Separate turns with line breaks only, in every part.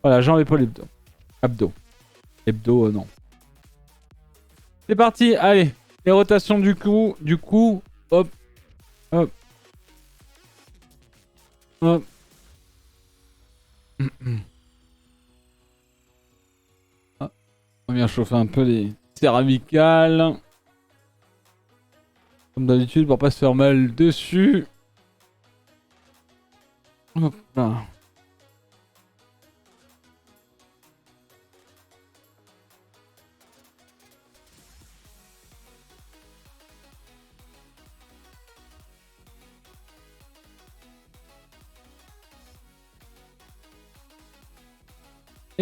Voilà, jambes, épaules, hebdo. Abdos. Hebdo, non. C'est parti, allez. Les rotations du cou, hop, hop, hop. Ah, on vient chauffer un peu les cervicales. Comme d'habitude, pour pas se faire mal dessus. Hop là.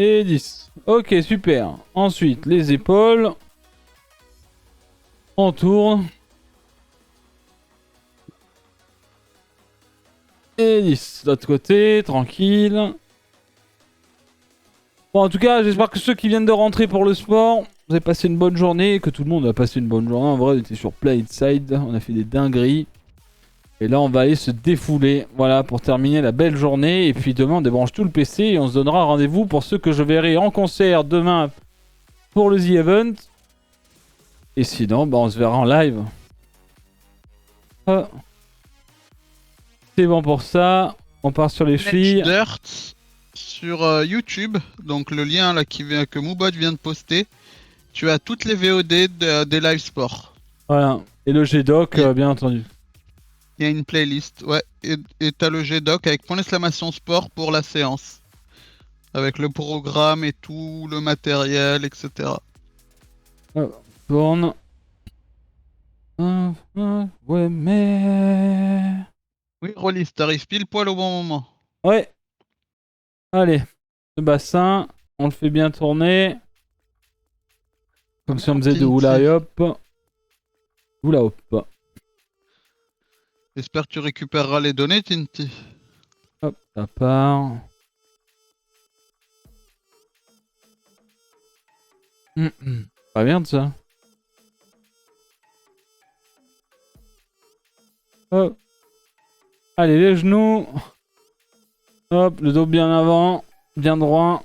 Et 10. Ok, super. Ensuite, les épaules. On tourne. Et 10. De l'autre côté, tranquille. Bon, en tout cas, j'espère que ceux qui viennent de rentrer pour le sport, vous avez passé une bonne journée et que tout le monde a passé une bonne journée. En vrai, on était sur Playside, on a fait des dingueries. Et là, on va aller se défouler, voilà, pour terminer la belle journée. Et puis demain, on débranche tout le PC et on se donnera rendez-vous pour ceux que je verrai en concert demain pour le The Event. Et sinon, bah, on se verra en live. Ah. C'est bon pour ça. On part sur les filles.
Dirt sur YouTube, donc le lien là que Moobot vient de poster, tu as toutes les VOD des live sports.
Voilà. Et le G-Doc, bien entendu.
Il y a une playlist, ouais, et t'as le G-Doc avec point d'exclamation sport pour la séance. Avec le programme et tout, le matériel, etc.
Tourne. Ouais, mais...
Oui, Rollis, t'arrives pile poil au bon moment.
Ouais. Allez. Le bassin, on le fait bien tourner. Comme si on faisait de hula hop. Hula hop.
J'espère que tu récupéreras les données, Tinty.
Hop, ça part. Pas merde ça. Hop. Allez, les genoux. Hop, le dos bien avant. Bien droit.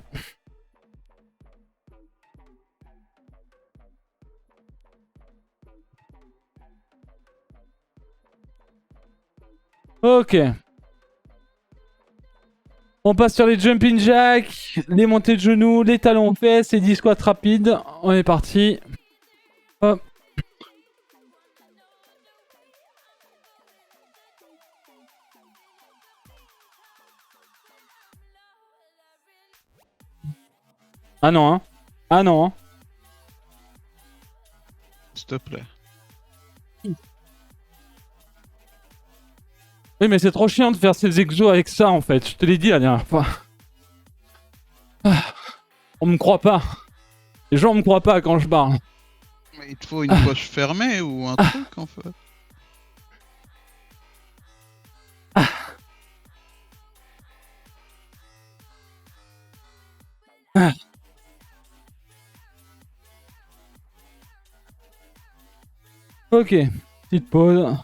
Ok. On passe sur les jumping jacks, les montées de genoux, les talons aux fesses, les 10 squats rapides. On est parti. Hop. Ah non, hein. Ah non, hein.
S'il te plaît.
Oui, mais c'est trop chiant de faire ces exos avec ça, en fait. Je te l'ai dit la dernière fois. On me croit pas. Les gens me croient pas quand je parle.
Mais il te faut une poche fermée ou un truc, en fait.
Ok. Petite pause.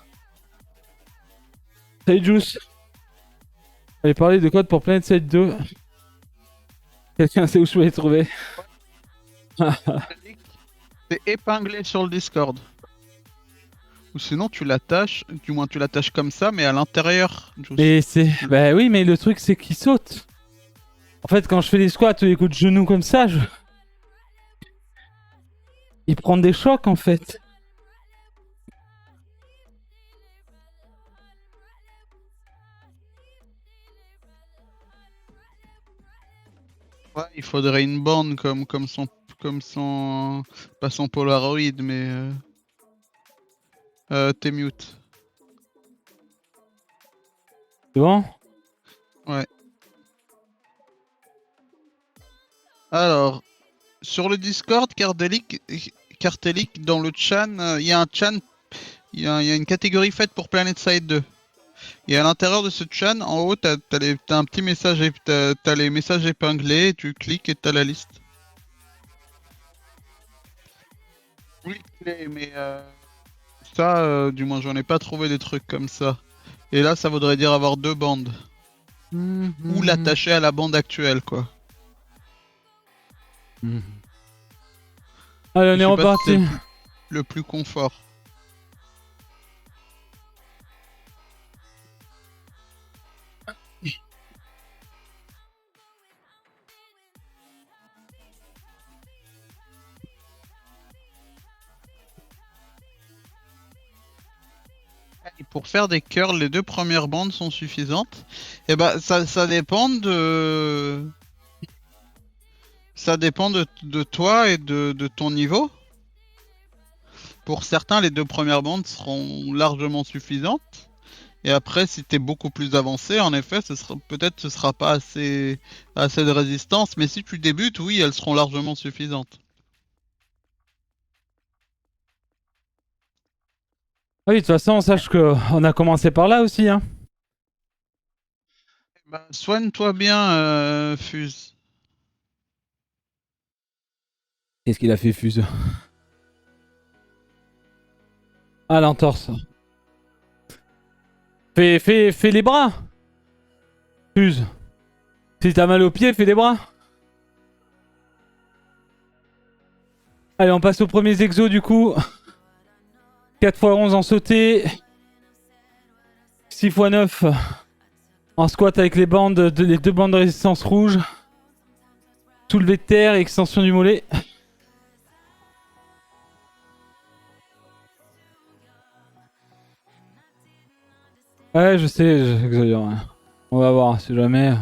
Salut Juice. J'allais parler de code pour Planet Side 2. Quelqu'un sait où je peux les trouver?
C'est épinglé sur le Discord. Ou sinon tu l'attaches, du moins tu l'attaches comme ça, mais à l'intérieur.
Mais c'est... Bah oui, mais le truc c'est qu'il saute. En fait, quand je fais des squats ou des coups de genoux comme ça, il prend des chocs en fait.
Ouais, il faudrait une borne comme son, pas son Polaroid, mais t'es mute.
C'est bon?
Ouais. Alors, sur le Discord, Cartelic, dans le chan, il y a un chan, il y a une catégorie faite pour Planet Side 2. Et à l'intérieur de ce chan, en haut, t'as un petit message, t'as les messages épinglés, tu cliques et t'as la liste. Oui, mais ça, du moins, j'en ai pas trouvé des trucs comme ça. Et là, ça voudrait dire avoir deux bandes. Ou l'attacher à la bande actuelle, quoi.
Hmm. Allez, on
Je
est
sais pas si c'est
reparti.
le plus confort. Et pour faire des curls, les deux premières bandes sont suffisantes. Et bah ça dépend de. Ça dépend de toi et de ton niveau. Pour certains, les deux premières bandes seront largement suffisantes. Et après, si tu es beaucoup plus avancé, en effet, peut-être ce sera pas assez de résistance. Mais si tu débutes, oui, elles seront largement suffisantes.
Ah oui, de toute façon, sache que on a commencé par là aussi, hein.
Bah, soigne-toi bien, Fuse.
Qu'est-ce qu'il a fait, Fuse? Ah, l'entorse. Fais les bras, Fuse. Si t'as mal aux pieds, fais les bras. Allez, on passe aux premiers exos du coup. 4x11 en sauté. 6x9 en squat avec les deux bandes de résistance rouge. Soulevé de terre et extension du mollet. Ouais, je sais, j'exagère. On va voir, si jamais.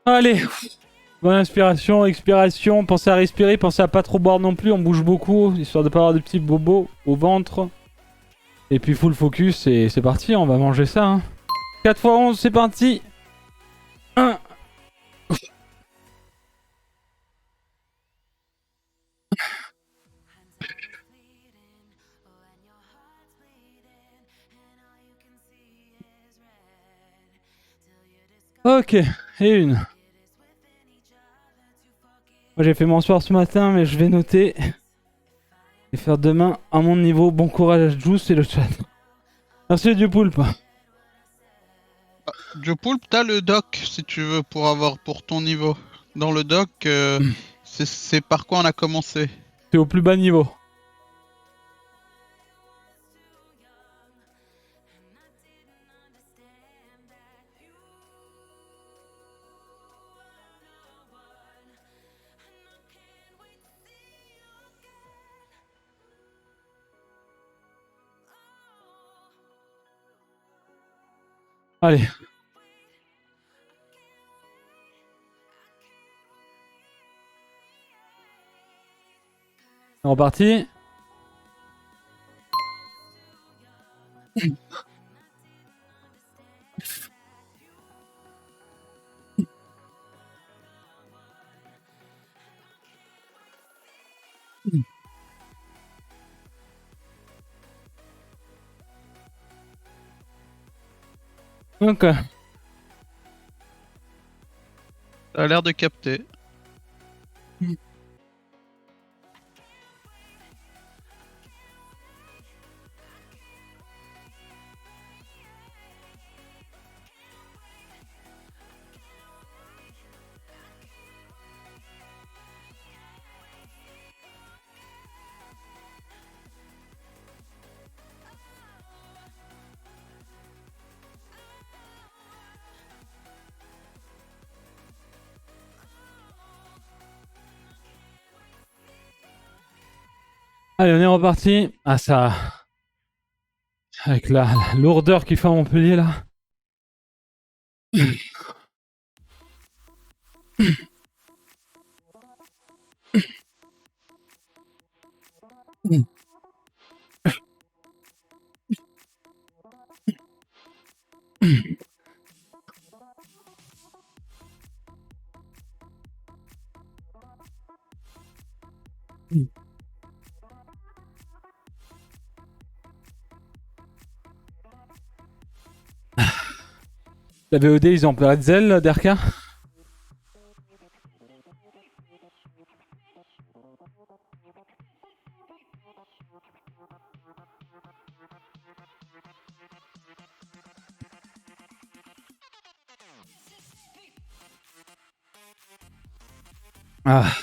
Allez, bonne inspiration, expiration. Pensez à respirer, pensez à pas trop boire non plus. On bouge beaucoup, histoire de pas avoir de petits bobos au ventre. Et puis full focus et c'est parti, on va manger ça. Hein. 4x11, c'est parti. 1. Ok, et une. Moi j'ai fait mon sport ce matin, mais je vais noter. Et faire demain à mon niveau. Bon courage à Juice et le chat. Merci Dieu Poulpe.
Joe Poulpe, t'as le doc si tu veux pour ton niveau. Dans le doc, c'est par quoi on a commencé.
C'est au plus bas niveau. Allez. C'est reparti. Ok.
Ça a l'air de capter.
Allez, on est reparti. Ah ça. Avec la lourdeur qu'il fait à Montpellier là. La VOD, ils ont plein de zèle, Derka. Ah.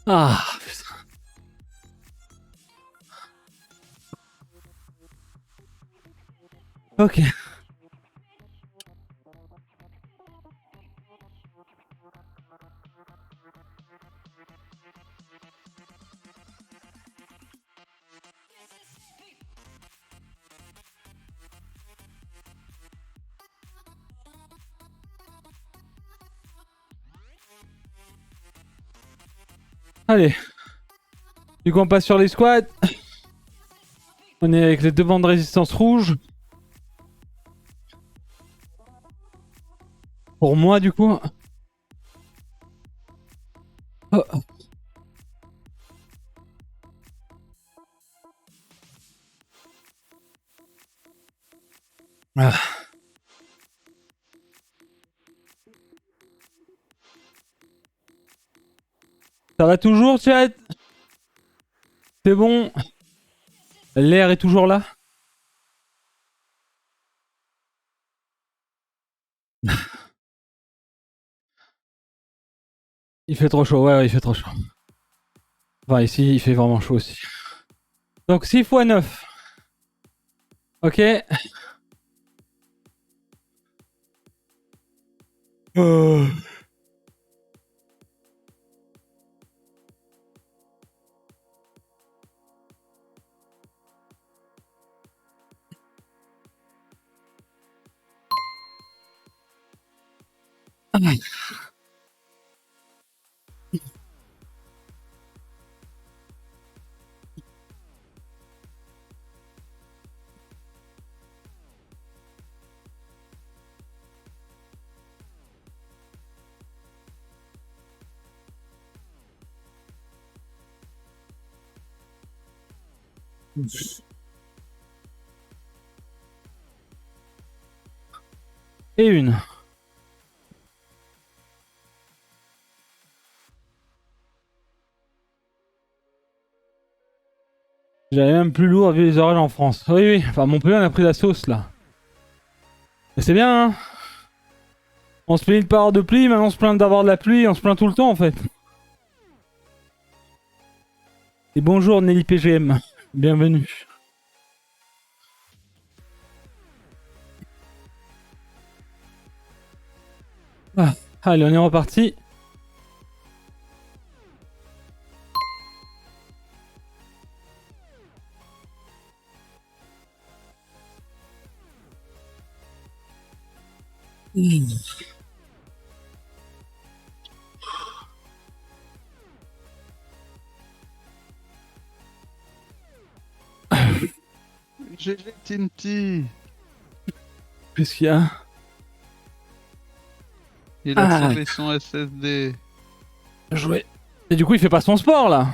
Ah, putain. Ok. Allez. Du coup, on passe sur les squats. On est avec les deux bandes de résistance rouges. Pour moi, du coup. Oh. Ah. Ça va toujours, chat? C'est bon? L'air est toujours là? Il fait trop chaud, ouais, il fait trop chaud. Enfin, ici, il fait vraiment chaud aussi. Donc, 6 x 9. Ok. Oh. Et une. J'avais même plus lourd vu les orages en France. Oui, oui. Enfin, Montpellier, on a pris la sauce, là. Mais c'est bien, hein. On se plaint de pas avoir de pluie, maintenant on se plaint d'avoir de la pluie, on se plaint tout le temps, en fait. Et bonjour, Nelly PGM. Bienvenue. Ah. Allez, on est reparti.
GG Tinty.
Qu'est-ce qu'il y a?
Il a sauvé son SSD.
Jouer. Et du coup, il fait pas son sport, là.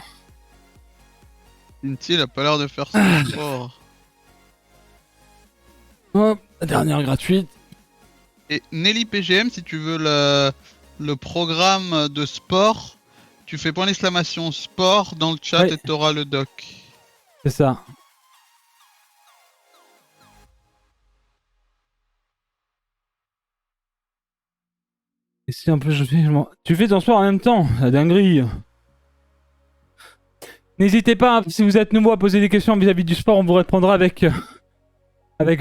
Tinty, il a pas l'air de faire son sport.
Hop, la dernière gratuite.
Et Nelly PGM, si tu veux le programme de sport, tu fais point d'exclamation sport dans le chat
Ouais.
et t'auras le doc.
C'est ça. Et si en plus je fais... Tu fais ton sport en même temps, la dinguerie. N'hésitez pas, hein, si vous êtes nouveau, à poser des questions vis-à-vis du sport, on vous répondra avec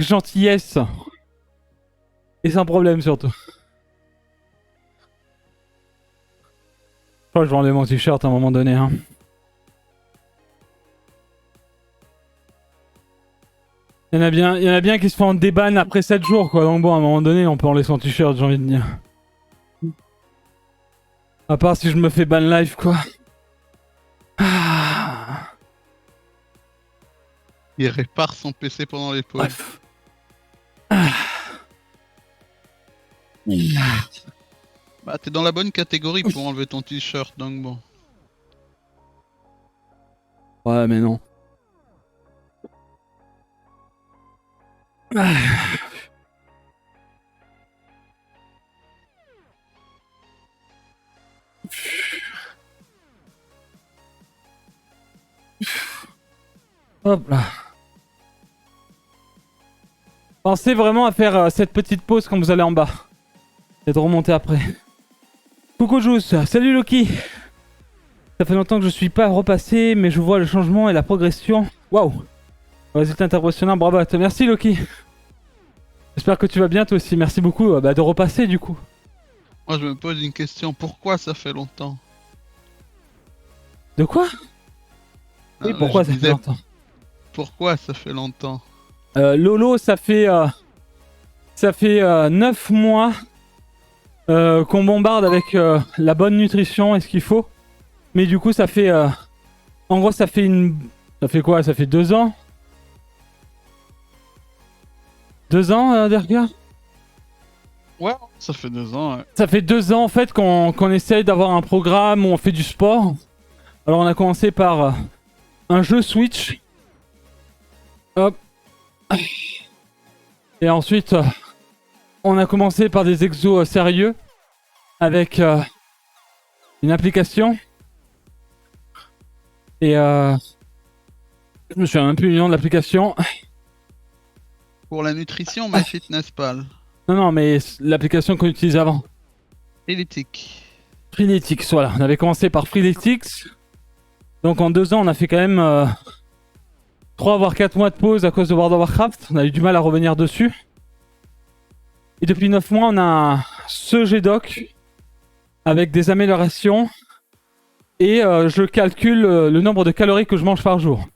gentillesse. Et sans problème surtout. Je crois que je vais enlever mon t-shirt à un moment donné. Hein. Il y en a bien qui se font déban après 7 jours, quoi. Donc bon, à un moment donné, on peut enlever son t-shirt, j'ai envie de dire. À part si je me fais ban live, quoi. Ah.
Il répare son PC pendant les pauses.
Bref. Ah.
Bah, t'es dans la bonne catégorie pour enlever ton t-shirt, donc bon.
Ouais, mais non. Hop là. Pensez vraiment à faire cette petite pause quand vous allez en bas. Et de remonter après. Coucou Juice, salut Loki. Ça fait longtemps que je suis pas repassé, mais je vois le changement et la progression. Waouh. Résultat impressionnant, bravo à toi. Merci Loki. J'espère que tu vas bien toi aussi. Merci beaucoup de repasser du coup.
Moi je me pose une question, pourquoi ça fait longtemps?
De quoi? Oui, pourquoi
je
ça fait
disais,
longtemps?
Pourquoi ça fait longtemps?
Lolo, ça fait 9 mois qu'on bombarde avec la bonne nutrition et ce qu'il faut. Mais du coup, ça fait... en gros, ça fait une... Ça fait quoi? Ça fait 2 ans? 2 ans, Derga?
Ouais, ça fait 2 ans, ouais.
Ça fait 2 ans, en fait, qu'on essaye d'avoir un programme où on fait du sport. Alors, on a commencé par un jeu Switch. Hop. Et ensuite, on a commencé par des exos sérieux. Avec une application. Et je me souviens même plus du nom de l'application.
Pour la nutrition, MyFitnessPal.
Non, mais l'application qu'on utilisait avant.
Freeletics.
Freeletics, voilà. On avait commencé par Freeletics. Donc en 2 ans, on a fait quand même 3 voire 4 mois de pause à cause de World of Warcraft. On a eu du mal à revenir dessus. Et depuis 9 mois, on a ce GDoc avec des améliorations. Et je calcule le nombre de calories que je mange par jour.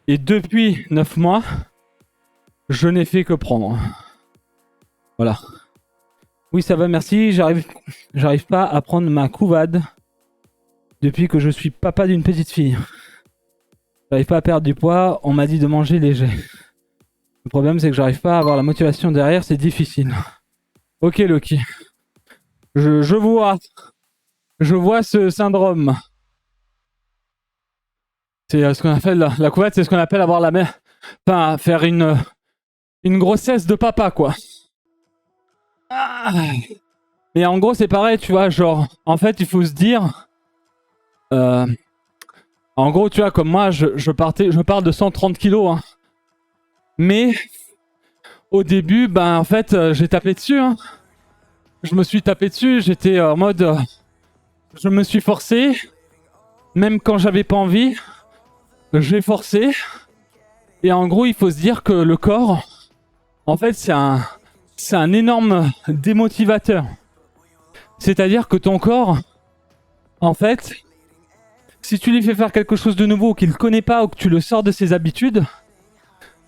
Et depuis 9 mois, je n'ai fait que prendre. Voilà. Oui, ça va, merci. J'arrive pas à prendre ma couvade depuis que je suis papa d'une petite fille. J'arrive pas à perdre du poids, on m'a dit de manger léger. Le problème, c'est que j'arrive pas à avoir la motivation derrière, c'est difficile. Ok, Loki. Je vois ce syndrome. C'est ce qu'on appelle la couvade, c'est ce qu'on appelle avoir la mère. Enfin, faire une grossesse de papa, quoi. Mais en gros, c'est pareil, tu vois, genre, en fait, il faut se dire. En gros, tu vois, comme moi, je pars de 130 kilos, hein. Mais au début, ben, en fait, j'ai tapé dessus, hein. Je me suis tapé dessus, j'étais en mode. Je me suis forcé, même quand j'avais pas envie. J'ai forcé. Et en gros, il faut se dire que le corps, en fait, c'est un énorme démotivateur. C'est-à-dire que ton corps, en fait, si tu lui fais faire quelque chose de nouveau qu'il ne connaît pas ou que tu le sors de ses habitudes,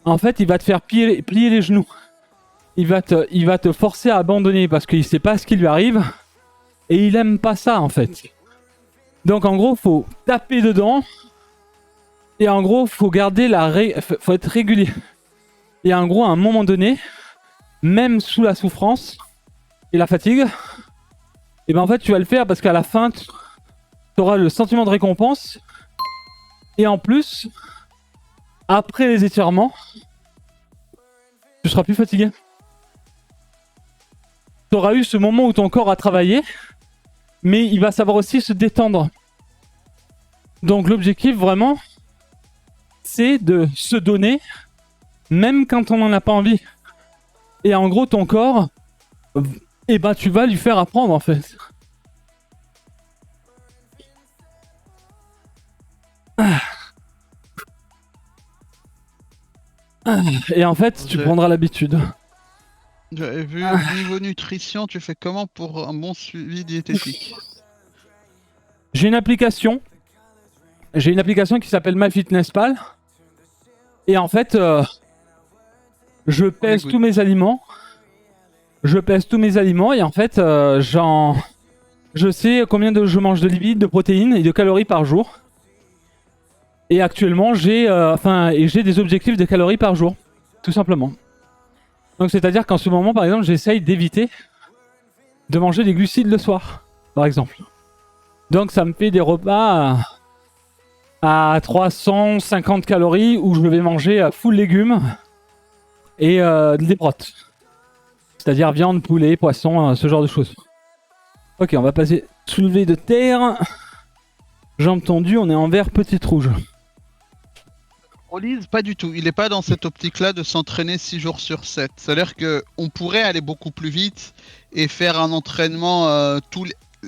en fait, il va te faire plier les genoux. Il va te forcer à abandonner parce qu'il sait pas ce qui lui arrive et il aime pas ça, en fait. Donc, en gros, faut taper dedans. Et en gros, faut garder faut être régulier. Et en gros, à un moment donné, même sous la souffrance et la fatigue, et ben en fait, tu vas le faire parce qu'à la fin, tu auras le sentiment de récompense. Et en plus, après les étirements, tu seras plus fatigué. Tu auras eu ce moment où ton corps a travaillé, mais il va savoir aussi se détendre. Donc l'objectif, vraiment, c'est de se donner, même quand on n'en a pas envie. Et en gros, ton corps, et ben tu vas lui faire apprendre, en fait. Et en fait, tu prendras l'habitude.
J'avais vu niveau nutrition, tu fais comment pour un bon suivi diététique?
J'ai une application. J'ai une application qui s'appelle MyFitnessPal. Et en fait, je pèse tous mes aliments. Je pèse tous mes aliments et en fait, je sais combien je mange de lipides, de protéines et de calories par jour. Et actuellement, j'ai des objectifs de calories par jour, tout simplement. Donc c'est-à-dire qu'en ce moment, par exemple, j'essaye d'éviter de manger des glucides le soir, par exemple. Donc ça me fait des repas à 350 calories où je vais manger full légumes et des protes. C'est-à-dire viande, poulet, poisson, ce genre de choses. Ok, on va passer soulevé de terre. Jambes tendues, on est en vert petite rouge.
Rollins, pas du tout. Il n'est pas dans cette optique-là de s'entraîner 6 jours sur 7. C'est-à-dire qu'on pourrait aller beaucoup plus vite et faire un entraînement,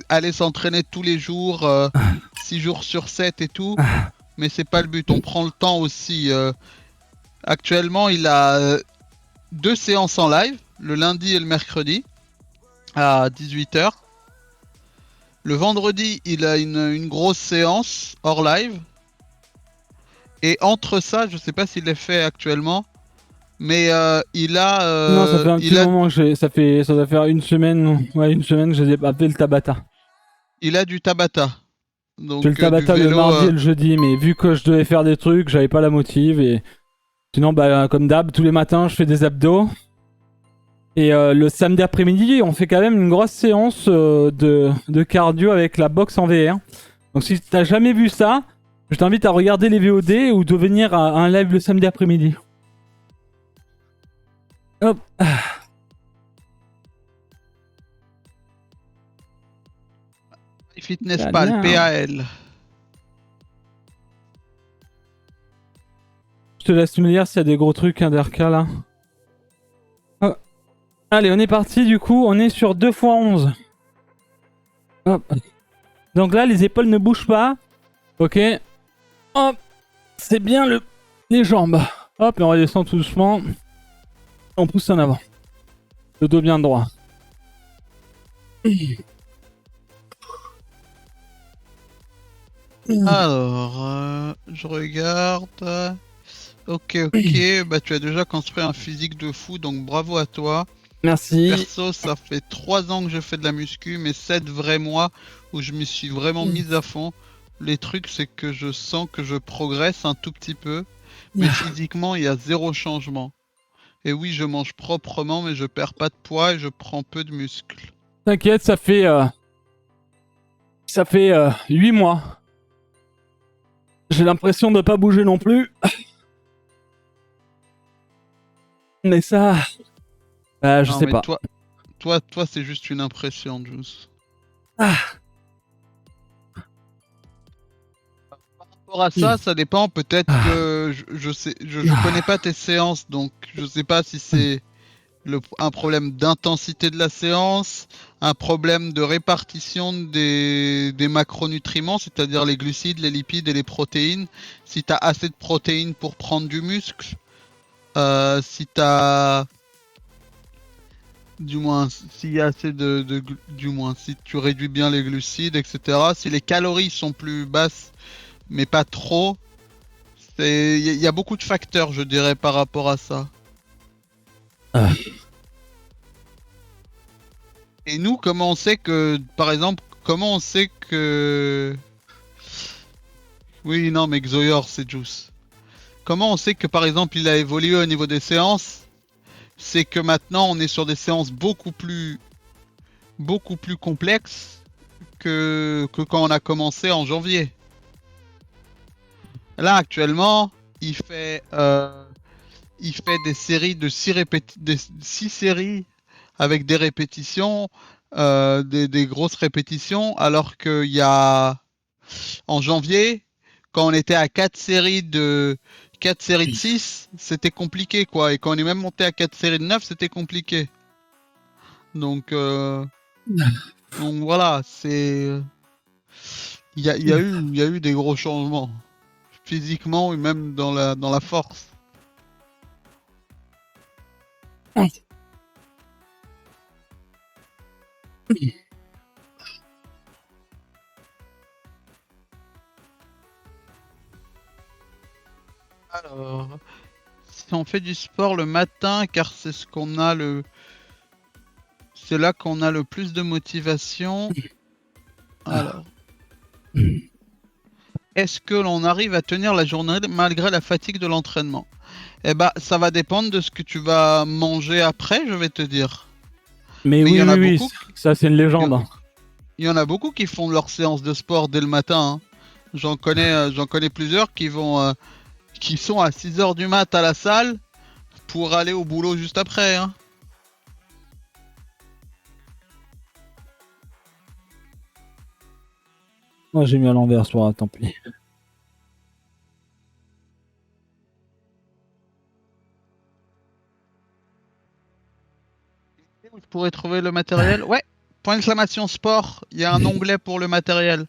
aller s'entraîner tous les jours, 6 jours sur 7 et tout. Mais c'est pas le but. On prend le temps aussi. Actuellement, il a 2 séances en live, le lundi et le mercredi, à 18h. Le vendredi, il a une grosse séance hors live. Et entre ça, je sais pas s'il l'a fait actuellement, mais il a.
Non, ça fait un petit moment que ça doit faire une semaine que j'ai appelé le Tabata.
Il a du Tabata. Donc,
j'ai le Tabata
du vélo,
le mardi et le jeudi, mais vu que je devais faire des trucs, j'avais pas la motive. Et sinon, bah, comme d'hab, tous les matins, je fais des abdos. Et le samedi après-midi, on fait quand même une grosse séance de cardio avec la boxe en VR. Donc si t'as jamais vu ça, je t'invite à regarder les VOD ou de venir à un live le samedi après-midi. Hop.
Fitnesspal, PAL.
Je te laisse me dire s'il y a des gros trucs Derka là. Oh. Allez, on est parti du coup, on est sur 2 x 11. Hop. Donc là, les épaules ne bougent pas. Ok. Hop. C'est bien les jambes. Hop, et on redescend tout doucement. On pousse en avant. Le dos bien droit.
Alors, je regarde. Ok, bah tu as déjà construit un physique de fou, donc bravo à toi.
Merci.
Perso, ça fait 3 ans que je fais de la muscu, mais 7 vrais mois où je me suis vraiment mise à fond. Les trucs, c'est que je sens que je progresse un tout petit peu, mais physiquement, il y a 0 changement. Et oui, je mange proprement, mais je perds pas de poids et je prends peu de muscles.
T'inquiète, ça fait 8 mois. J'ai l'impression de pas bouger non plus. Mais ça... je sais pas.
Toi, c'est juste une impression, Juice. Par rapport à ça, ça dépend. Peut-être que je connais pas tes séances, donc je sais pas si c'est un problème d'intensité de la séance, un problème de répartition des macronutriments, c'est-à-dire les glucides, les lipides et les protéines. Si tu as assez de protéines pour prendre du muscle, si t'as... Du moins, s'il y a assez du moins, si tu réduis bien les glucides, etc. Si les calories sont plus basses, mais pas trop, il y a beaucoup de facteurs, je dirais, par rapport à ça. Et nous, comment on sait que, par exemple, comment on sait que... Oui, non, mais Xoyor, c'est Juice. Comment on sait que, par exemple, il a évolué au niveau des séances? C'est que maintenant, on est sur des séances beaucoup plus complexes que quand on a commencé en janvier. Là, actuellement, il fait des séries de 6 séries avec des répétitions, des grosses répétitions, alors qu'il y a en janvier, quand on était à 4 séries de 6, c'était compliqué quoi. Et quand on est même monté à 4 séries de 9, c'était compliqué. Donc voilà, c'est... Il y a eu des gros changements. Physiquement et même dans la force. Alors, si on fait du sport le matin, car c'est ce qu'on a c'est là qu'on a le plus de motivation. Alors, est-ce que l'on arrive à tenir la journée malgré la fatigue de l'entraînement? Eh bah, ça va dépendre de ce que tu vas manger après, je vais te dire.
Mais oui,
il y en a
oui,
beaucoup.
Ça c'est une légende.
Il y en a beaucoup qui font leur séance de sport dès le matin. Hein. J'en connais plusieurs qui sont à 6 heures du mat à la salle pour aller au boulot juste après, hein.
Moi j'ai mis à l'envers, tant pis.
Où je pourrais trouver le matériel? Ouais, point d'exclamation sport, il y a un onglet pour le matériel.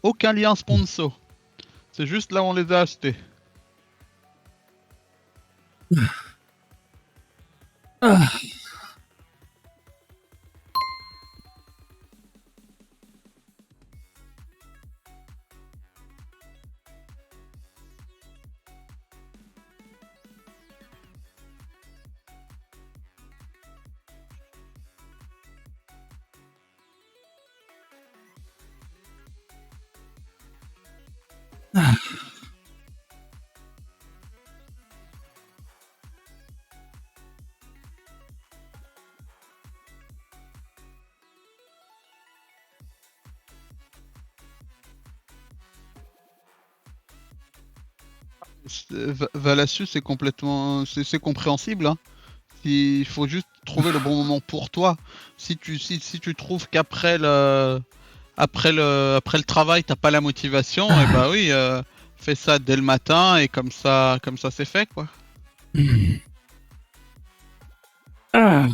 Aucun lien sponsor. C'est juste là où on les a achetés.
Ah,
Valacieux, c'est complètement. C'est compréhensible, hein. Il faut juste trouver le bon moment pour toi. Si tu trouves qu'après après le travail, t'as pas la motivation, et bah oui, fais ça dès le matin et comme ça c'est fait quoi.
ah,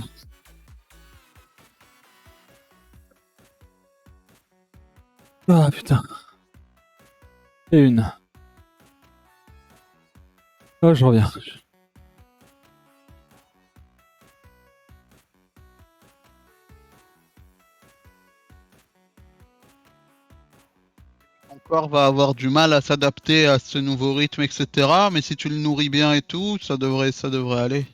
ah, putain. Et une. Oh, je reviens.
Ton corps va avoir du mal à s'adapter à ce nouveau rythme, etc. Mais si tu le nourris bien et tout, ça devrait aller.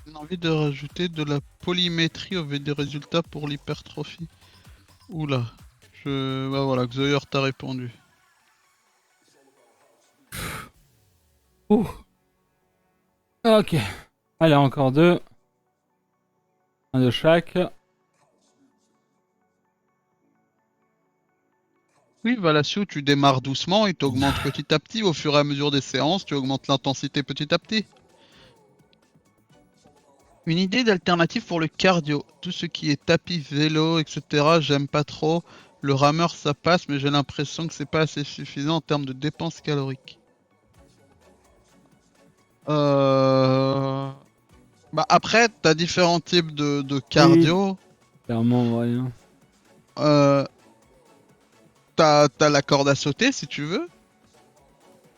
J'ai envie de rajouter de la polymétrie au vu des résultats pour l'hypertrophie. Oula, bah voilà, Xoyer t'a répondu.
Ouh. Ok. Allez, encore deux. Un de chaque.
Oui, Valacio, tu démarres doucement, il t'augmente petit à petit au fur et à mesure des séances, tu augmentes l'intensité petit à petit. Une idée d'alternative pour le cardio. Tout ce qui est tapis, vélo, etc. J'aime pas trop. Le rameur ça passe, mais j'ai l'impression que c'est pas assez suffisant en termes de dépenses caloriques. Euh... Bah après, t'as différents types de
Oui,
cardio.
clairement, rien.
Euh... T'as la corde à sauter si tu veux.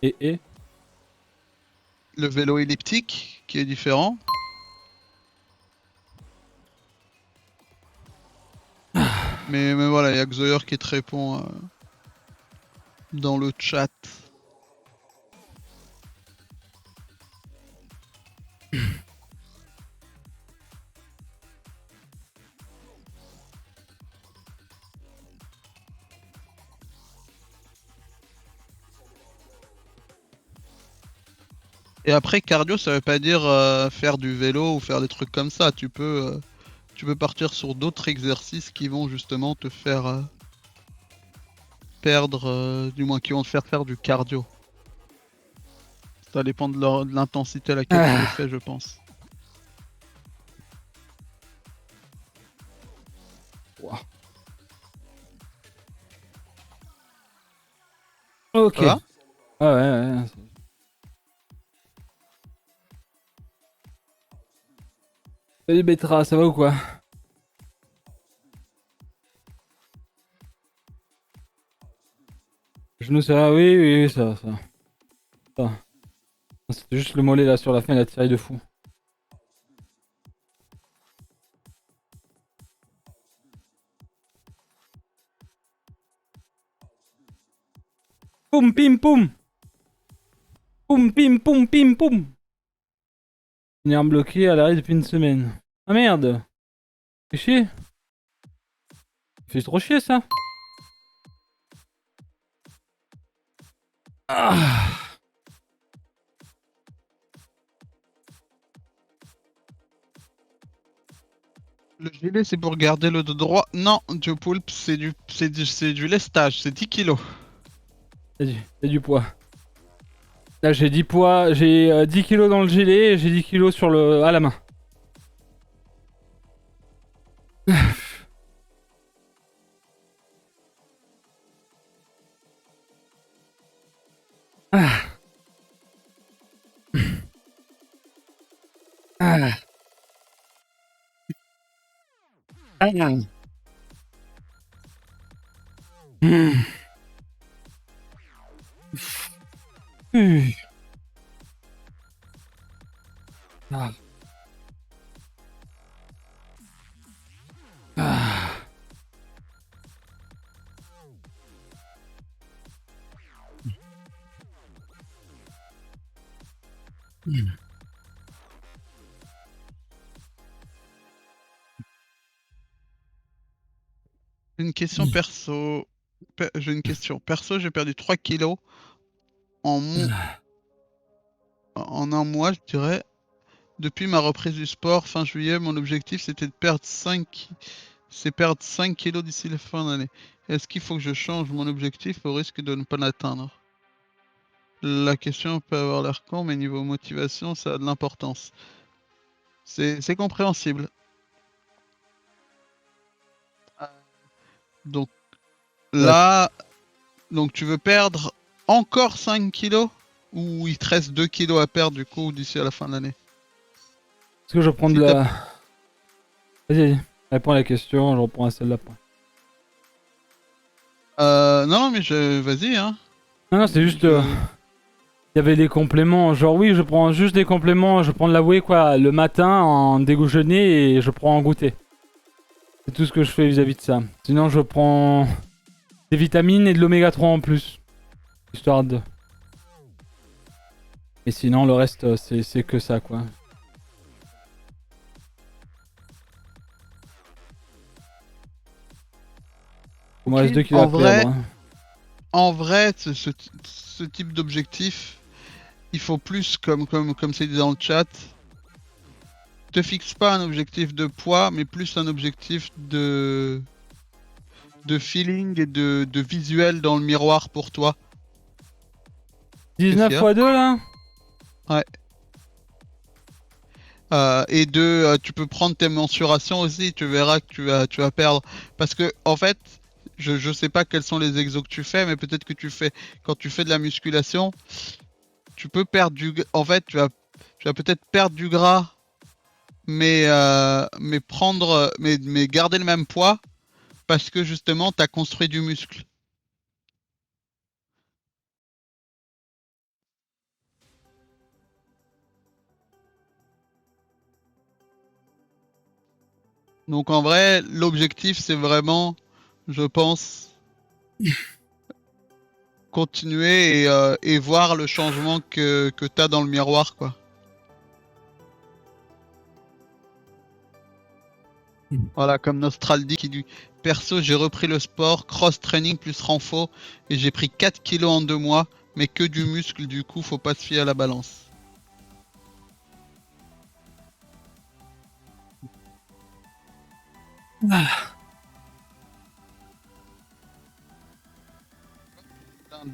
Et.
Le vélo elliptique qui est différent. Mais voilà, il y a Xoyer qui te répond dans le chat. Et après, cardio, ça veut pas dire faire du vélo ou faire des trucs comme ça. Tu peux partir sur d'autres exercices qui vont justement te faire perdre, du moins qui vont te faire faire du cardio. Ça dépend de l'intensité à laquelle tu les
Ah.
fais, je pense.
Ouah. Ok.
Ça va?
Ah ouais, ouais. Salut Betra, ça va ou quoi? Genou, ça va? Oui, oui, oui, ça va, ça va. Ça va. C'était juste le mollet là sur la fin, il a tiré de fou. Poum, pim, poum! Poum, pim, poum, pim, poum! Venir me bloquer à l'arrêt depuis une semaine. Ah merde! Fais chier! Fait trop chier ça! Ah!
Le gilet, c'est pour garder le dos droit. Non, Joe Poulpe, c'est du lestage, c'est 10 kilos.
C'est du poids. Là j'ai 10 poids, j'ai 10 kilos dans le gilet et j'ai 10 kilos sur le, à la main. Ah. Ah. Ah. Hmm. Ah. Ah. Hmm.
Une question perso. J'ai une question. Perso, j'ai perdu 3 kilos en, en un mois, je dirais. Depuis ma reprise du sport fin juillet, mon objectif c'était de perdre 5 kilos d'ici la fin d'année. Est-ce qu'il faut que je change mon objectif au risque de ne pas l'atteindre? La question peut avoir l'air con, mais niveau motivation, ça a de l'importance. C'est compréhensible. Donc
Ouais.
là, donc tu veux perdre encore 5 kilos? Ou il te reste 2 kilos à perdre du coup d'ici à la fin de l'année?
Est-ce que je reprends de
Si t'as...
la... Vas-y, réponds à la question, je reprends à celle-là.
Non, mais vas-y, hein.
Non, non, c'est juste...
Je...
Il y avait des compléments, genre oui, je prends juste des compléments, je prends de la whey quoi, le matin en déjeuner et je prends en goûter. C'est tout ce que je fais vis-à-vis de ça. Sinon, je prends des vitamines et de l'oméga 3 en plus. Histoire de... Et sinon, le reste, c'est que ça quoi. Il me
Ok.
reste 2 kilos à perdre. Hein.
En vrai, ce type d'objectif, il faut plus, comme c'est dit dans le chat, te fixe pas un objectif de poids, mais plus un objectif de feeling et de visuel dans le miroir pour toi. Qu'est-ce
19
qu'il y a?
x 2 là.
Ouais. Tu peux prendre tes mensurations aussi, tu verras que tu vas perdre. Parce que, en fait, je sais pas quels sont les exos que tu fais, mais peut-être que quand tu fais de la musculation, tu peux perdre en fait, tu vas peut-être perdre du gras, mais garder le même poids, parce que justement, tu as construit du muscle. Donc en vrai, l'objectif, c'est vraiment, je pense, continuer et voir le changement que tu as dans le miroir, quoi. Voilà, comme Nostraldi qui dit perso, j'ai repris le sport, cross-training plus renfort, et j'ai pris 4 kilos en 2 mois, mais que du muscle, du coup, faut pas se fier à la balance.
Ah.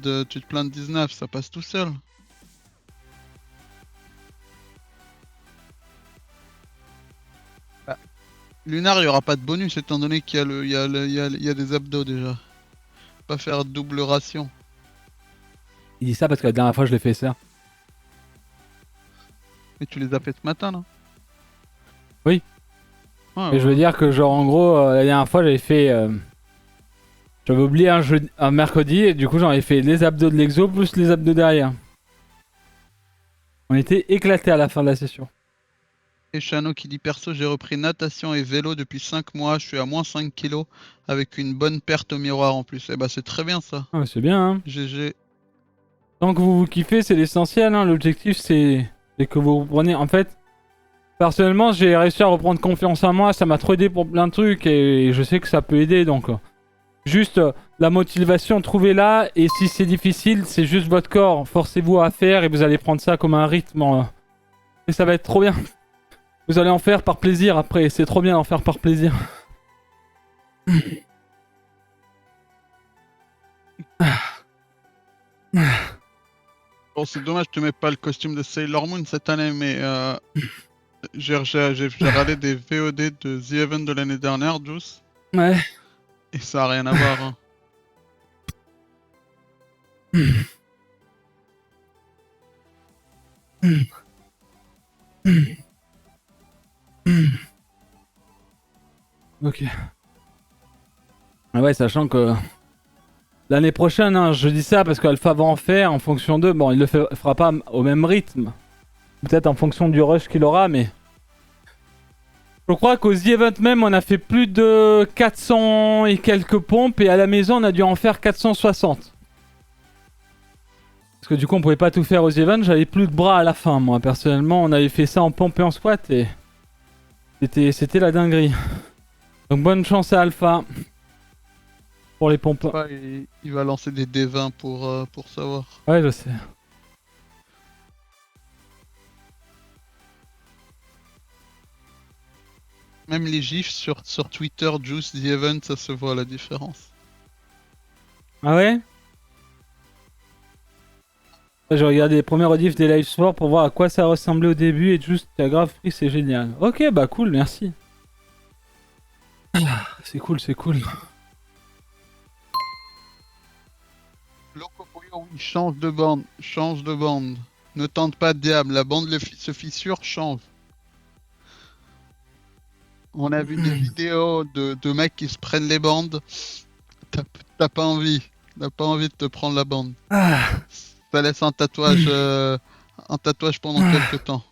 Tu te plains de 19, ça passe tout seul. Bah, Lunar, il n'y aura pas de bonus étant donné qu'il y a, il y a des abdos déjà. Pas faire double ration.
Il dit ça parce que la dernière fois je l'ai fait ça.
Et tu les as fait ce matin, là?
Oui.
Ouais,
Et je veux
ouais.
dire que genre en gros, la dernière fois j'avais fait... j'avais oublié un mercredi et du coup j'en ai fait les abdos de l'exo plus les abdos derrière. On était éclatés à la fin de la session.
Et Chano qui dit perso, j'ai repris natation et vélo depuis 5 mois, je suis à moins 5 kilos avec une bonne perte au miroir en plus. Eh bah c'est très bien ça.
Ah, c'est bien, hein.
GG.
Tant que vous vous kiffez, c'est l'essentiel, hein. L'objectif c'est que vous reprenez... En fait, personnellement j'ai réussi à reprendre confiance en moi, ça m'a trop aidé pour plein de trucs et je sais que ça peut aider donc... Juste la motivation, trouvez-la et si c'est difficile, c'est juste votre corps. Forcez-vous à faire et vous allez prendre ça comme un rythme. Et ça va être trop bien. Vous allez en faire par plaisir après, c'est trop bien d'en faire par plaisir.
Bon, c'est dommage, je te mets pas le costume de Sailor Moon cette année, mais j'ai regardé des VOD de The Event de l'année dernière, Juice,
Ouais.
et ça a rien à voir. Hein.
Ok. Ah ouais, sachant que l'année prochaine, hein, je dis ça parce qu'Alpha va en faire en fonction d'eux. Bon, il le fera pas au même rythme. Peut-être en fonction du rush qu'il aura, mais... Je crois qu'aux The Event même, on a fait plus de 400 et quelques pompes et à la maison, on a dû en faire 460. Parce que du coup, on pouvait pas tout faire aux events, j'avais plus de bras à la fin, moi. Personnellement, on avait fait ça en pompe et en squat et c'était la dinguerie. Donc bonne chance à Alpha pour les pompes.
Pas, il va lancer des D20 pour savoir.
Ouais, je sais.
Même les gifs sur Twitter, Juice, The Event, ça se voit la différence.
Ah ouais? J'ai regardé les premiers rediffs des live sports pour voir à quoi ça ressemblait au début et juste, t'as grave pris, c'est génial. Ok, bah cool, merci. C'est cool, c'est cool.
Locopoyo, oui, change de bande, change de bande. Ne tente pas diable, la bande se fissure, change. On a vu des vidéos de mecs qui se prennent les bandes. T'as t'as pas envie. T'as pas envie de te prendre la bande.
Ah.
Ça laisse un tatouage pendant quelques temps.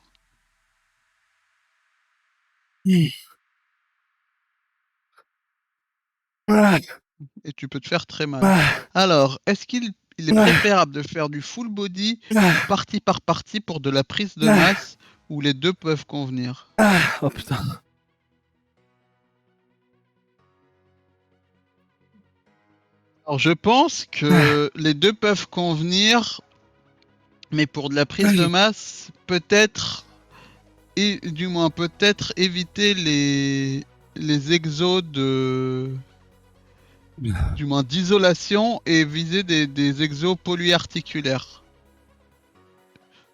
Et tu peux te faire très mal. Alors, est-ce qu'il est préférable de faire du full body ou partie par partie pour de la prise de masse où les deux peuvent convenir?
Oh putain.
Alors, je pense que les deux peuvent convenir, mais pour de la prise de masse, peut-être, et du moins peut-être éviter les exos du moins d'isolation et viser des exos polyarticulaires.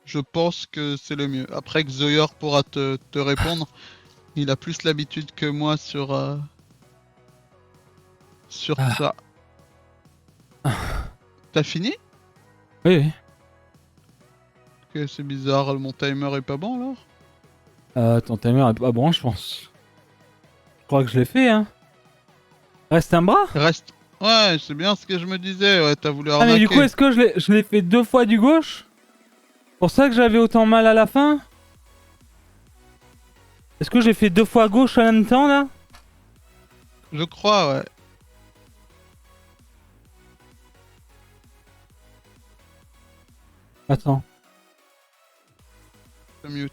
Je pense que c'est le mieux. Après, Xoyor pourra te répondre. Il a plus l'habitude que moi sur ça. T'as fini?
Oui, oui.
Que c'est bizarre, mon timer est pas bon alors?
Ton timer est pas bon, je pense. Je crois que je l'ai fait, hein. Reste un bras?
Reste. Ouais, c'est bien ce que je me disais. Ouais, t'as voulu
Ah mais du coup,
arnaquer.
est-ce que je l'ai fait 2 fois du gauche? Pour ça que j'avais autant mal à la fin? Est-ce que j'ai fait 2 fois gauche en même temps, là?
Je crois, ouais.
Attends.
Je mute.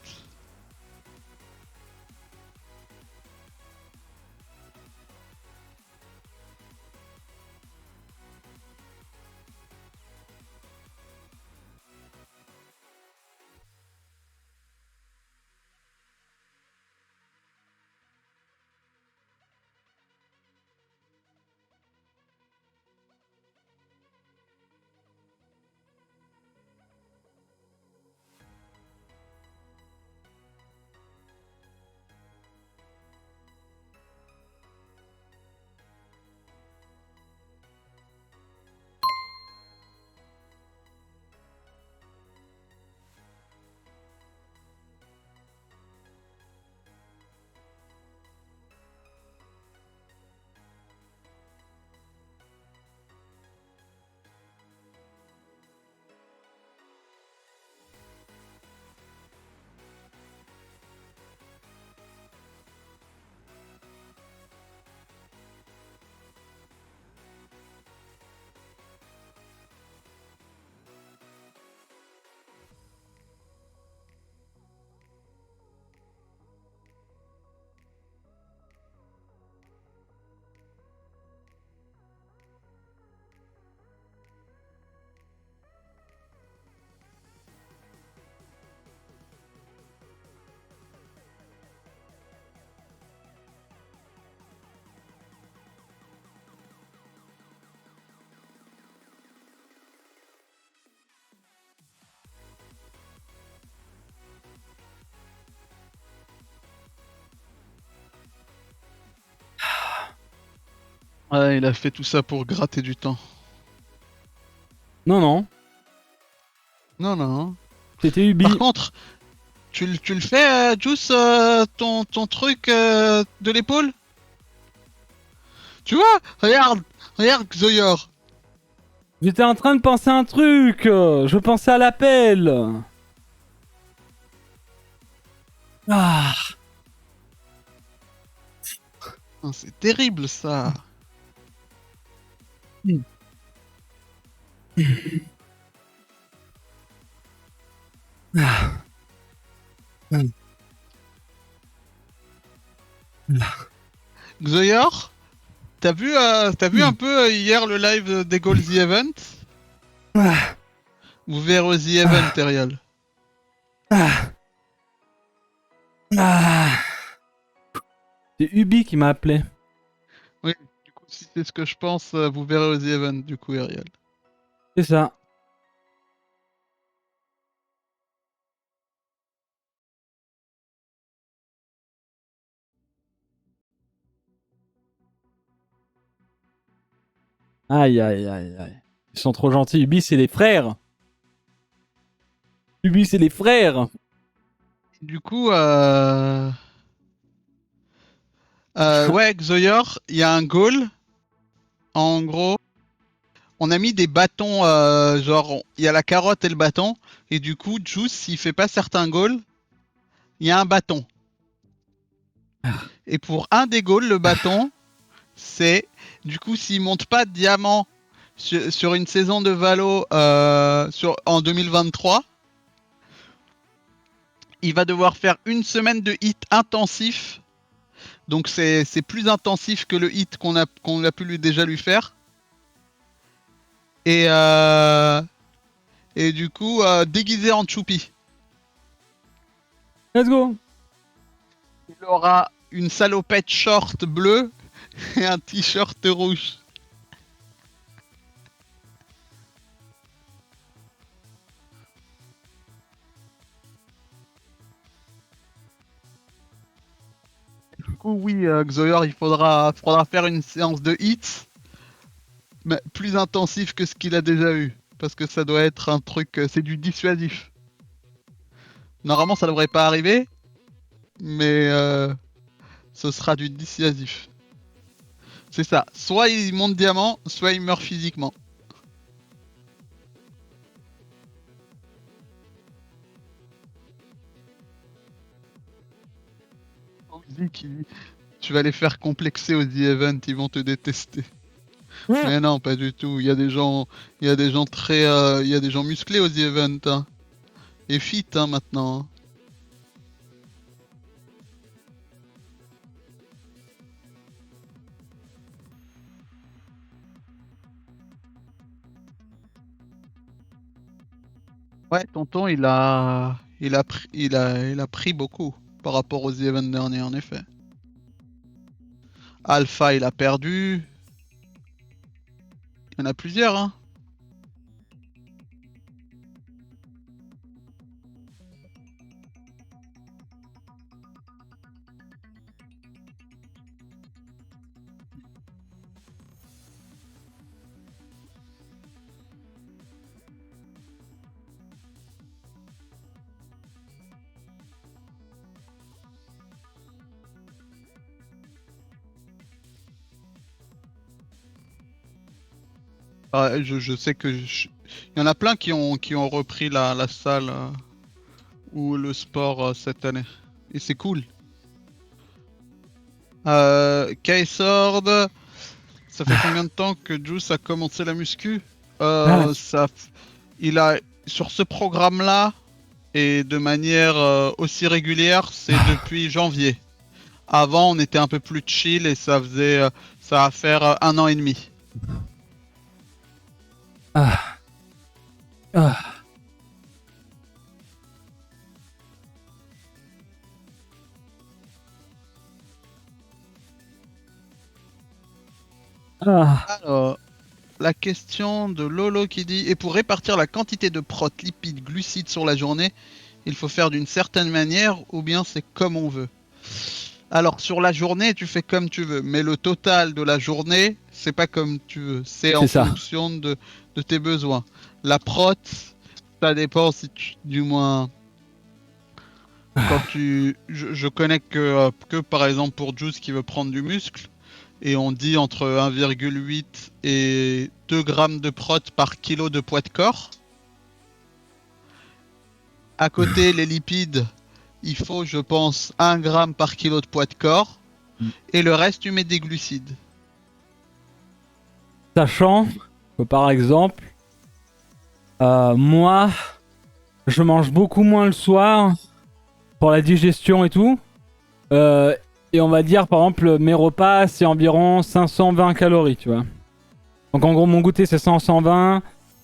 Ouais, il a fait tout ça pour gratter du temps.
Non, non.
Non, non.
C'était
Par
Ubi.
contre, tu le fais, Juice, ton truc de l'épaule? Tu vois? Regarde Xoyor.
J'étais en train de penser à un truc. Je pensais à l'appel. Ah.
Ah, c'est terrible ça.
Ah.
Xoyor, t'as vu un peu hier le live des Goals The Event?
Ah.
Vous verrez The Event,
Ah.
Ariel.
Ah. Ah. C'est Ubi qui m'a appelé.
Oui, du coup, si c'est ce que je pense, vous verrez The Event, du coup, Ariel.
C'est ça. Aïe, aïe, aïe, aïe. Ils sont trop gentils. Ubi, c'est les frères. Ubi, c'est les frères.
Du coup, ouais, Xoyor, il y a un goal. En gros, on a mis des bâtons, genre, il y a la carotte et le bâton. Et du coup, Juice, s'il fait pas certains goals, il y a un bâton. Et pour un des goals, le bâton, c'est, du coup, s'il monte pas de diamant sur une saison de Valo en 2023, il va devoir faire une semaine de hit intensif. Donc c'est plus intensif que le hit qu'on a pu déjà lui faire. Et, et du coup, déguisé en Choupi.
Let's go.
Il aura une salopette short bleue et un t-shirt rouge. Du coup, oui, Xoyor, faudra faire une séance de hits, mais plus intensif que ce qu'il a déjà eu. Parce que ça doit être un truc, c'est du dissuasif. Normalement, ça devrait pas arriver, mais ce sera du dissuasif. C'est ça. Soit il monte diamant, soit il meurt physiquement. Ozzy qui dit, tu vas les faire complexer aux The Event, ils vont te détester. Mais non, pas du tout. Il y a des gens très, il y a des gens musclés aux The Event, hein. Et fit, hein, maintenant. Ouais, tonton, il a pris beaucoup par rapport aux The Event derniers, en effet. Alpha, il a perdu. Il y en a plusieurs, hein. Ah, je sais que il y en a plein qui ont repris la salle ou le sport cette année. Et c'est cool. Kaysord, ça fait combien de temps que Juice a commencé la muscu?
Ah,
Ça, il a sur ce programme-là et de manière aussi régulière, c'est depuis janvier. Avant, on était un peu plus chill et ça va faire 1 an et demi.
ah, ah, ah.
Alors, la question de Lolo qui dit: et pour répartir la quantité de prot, lipides, glucides sur la journée, il faut faire d'une certaine manière ou bien c'est comme on veut? Alors sur la journée, tu fais comme tu veux, mais le total de la journée, c'est pas comme tu veux, c'est en
C'est ça.
fonction de tes besoins. La prot, ça dépend si tu, du moins, quand tu, je connais que par exemple pour Juice qui veut prendre du muscle, et on dit entre 1,8 et 2 grammes de prot par kilo de poids de corps. À côté, les lipides, il faut, je pense, 1 gramme par kilo de poids de corps. Et le reste, tu mets des glucides.
Sachant que par exemple, moi, je mange beaucoup moins le soir pour la digestion et tout. Euh, et on va dire, par exemple, mes repas, c'est environ 520 calories, tu vois. Donc en gros, mon goûter, c'est 520.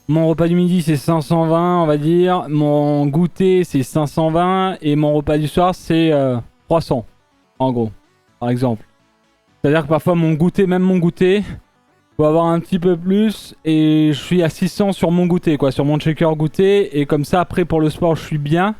Mon repas du midi, c'est 520, on va dire. Mon goûter, c'est 520. Et mon repas du soir, c'est 300, en gros, par exemple. C'est-à-dire que parfois, mon goûter, même mon goûter, faut avoir un petit peu plus. Et je suis à 600 sur mon goûter, quoi, sur mon shaker goûter. Et comme ça, après, pour le sport, je suis bien.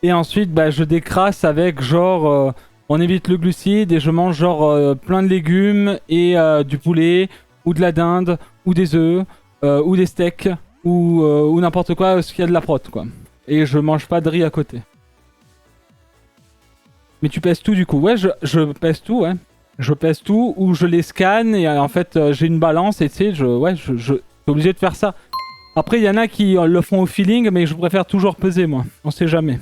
Et ensuite, bah, je décrasse avec genre... on évite le glucide et je mange genre plein de légumes et du poulet ou de la dinde ou des œufs ou des steaks ou n'importe quoi, ce qu'il y a de la prot, quoi. Et je mange pas de riz à côté. Mais tu pèses tout du coup. Ouais, je pèse tout, ouais. Je pèse tout ou je les scanne et en fait j'ai une balance et tu sais, je suis obligé de faire ça. Après, il y en a qui le font au feeling, mais je préfère toujours peser, moi. On sait jamais.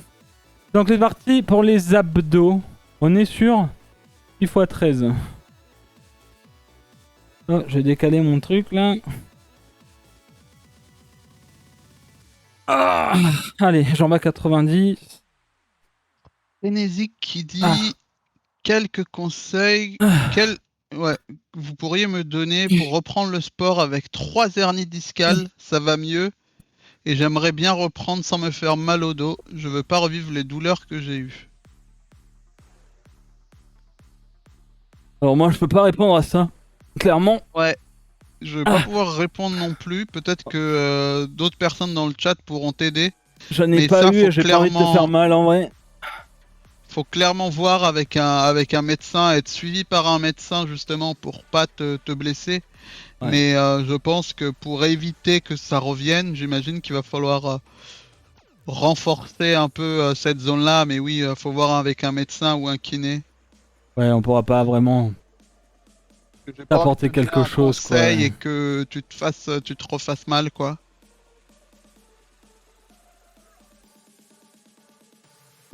Donc c'est parti pour les abdos. On est sur 6 x 13. Oh, je vais décaler mon truc là. Ah, allez, jambes à 90.
Frénésique qui dit
Ah.
quelques conseils. Quel... Ouais, vous pourriez me donner pour reprendre le sport avec 3 hernies discales, ça va mieux. Et j'aimerais bien reprendre sans me faire mal au dos. Je veux pas revivre les douleurs que j'ai eues.
Alors moi je peux pas répondre à ça. Clairement.
Ouais, je vais pas pouvoir répondre non plus. Peut-être que d'autres personnes dans le chat pourront t'aider.
J'en ai
Mais
pas
ça,
eu et j'ai pas envie de te faire mal en vrai.
faut clairement voir avec un médecin, être suivi par un médecin justement pour pas te blesser.
Ouais.
Mais je pense que pour éviter que ça revienne, j'imagine qu'il va falloir renforcer un peu cette zone-là. Mais oui, faut voir avec un médecin ou un kiné.
Ouais, on pourra pas vraiment
J'ai pas envie de
t'apporter
te donner
quelque
un
chose quoi.
conseil et que tu te refasses mal, quoi.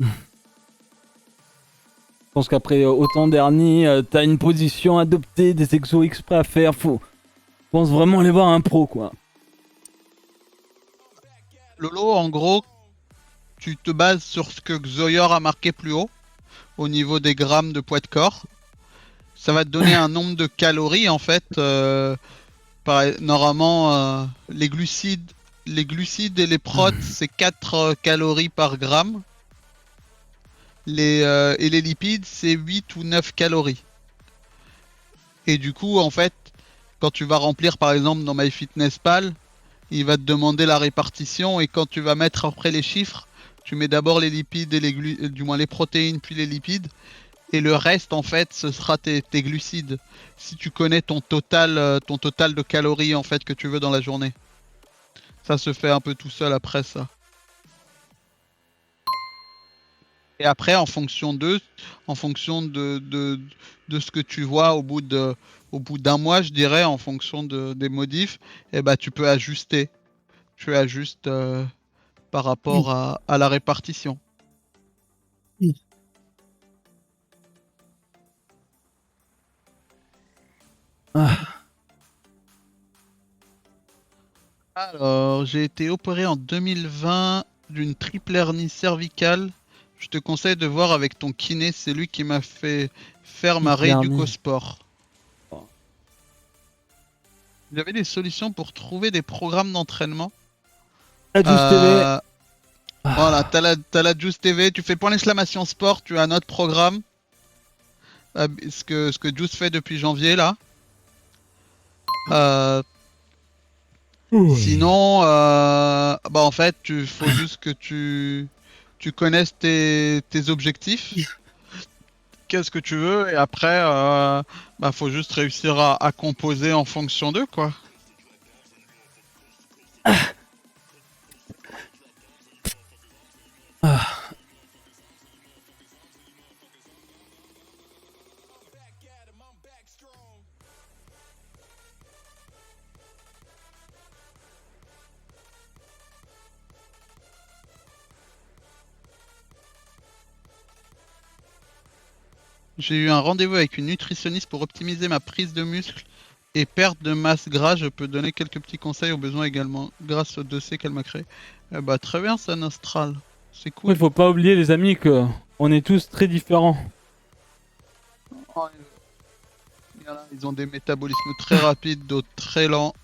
Je pense qu'après autant d'hernies, t'as une position adoptée, des exos exprès à faire. Je pense vraiment aller voir un pro quoi.
Lolo, en gros, tu te bases sur ce que Xoyor a marqué plus haut, au niveau des grammes de poids de corps. Ça va te donner un nombre de calories en fait. Normalement, les glucides et les protes, c'est 4 calories par gramme. Et les lipides, c'est 8 ou 9 calories. Et du coup, en fait, quand tu vas remplir par exemple dans MyFitnessPal, il va te demander la répartition et quand tu vas mettre après les chiffres, tu mets d'abord les lipides et du moins les protéines puis les lipides et le reste en fait ce sera tes glucides. Si tu connais ton total de calories en fait que tu veux dans la journée. Ça se fait un peu tout seul après ça. Et après en fonction de ce que tu vois au bout d'un mois, je dirais, en fonction des modifs, et bah tu peux ajuster. Tu ajustes par rapport à la répartition.
Ah.
Alors, j'ai été opéré en 2020 d'une triple hernie cervicale. Je te conseille de voir avec ton kiné, c'est lui qui m'a fait faire ma
Triple hernie.
rééduque au sport. Il y avait des solutions pour trouver des programmes d'entraînement.
La Juice TV.
Euh, Voilà, t'as la Juice TV, tu fais point d'exclamation sport, tu as un autre programme. Ce que Juice fait depuis janvier là. Euh, Sinon, bah en fait, tu faut juste que tu connaisses tes objectifs. qu'est-ce que tu veux, et après, bah, faut juste réussir à composer en fonction d'eux, quoi.
Ah.
J'ai eu un rendez-vous avec une nutritionniste pour optimiser ma prise de muscle et perte de masse gras. Je peux donner quelques petits conseils au besoin également, grâce au dossier qu'elle m'a créé. Bah, très bien, ça, Nostral. C'est
Il
cool.
faut pas oublier les amis que on est tous très différents.
Oh, ils ont des métabolismes très rapides, d'autres très lents.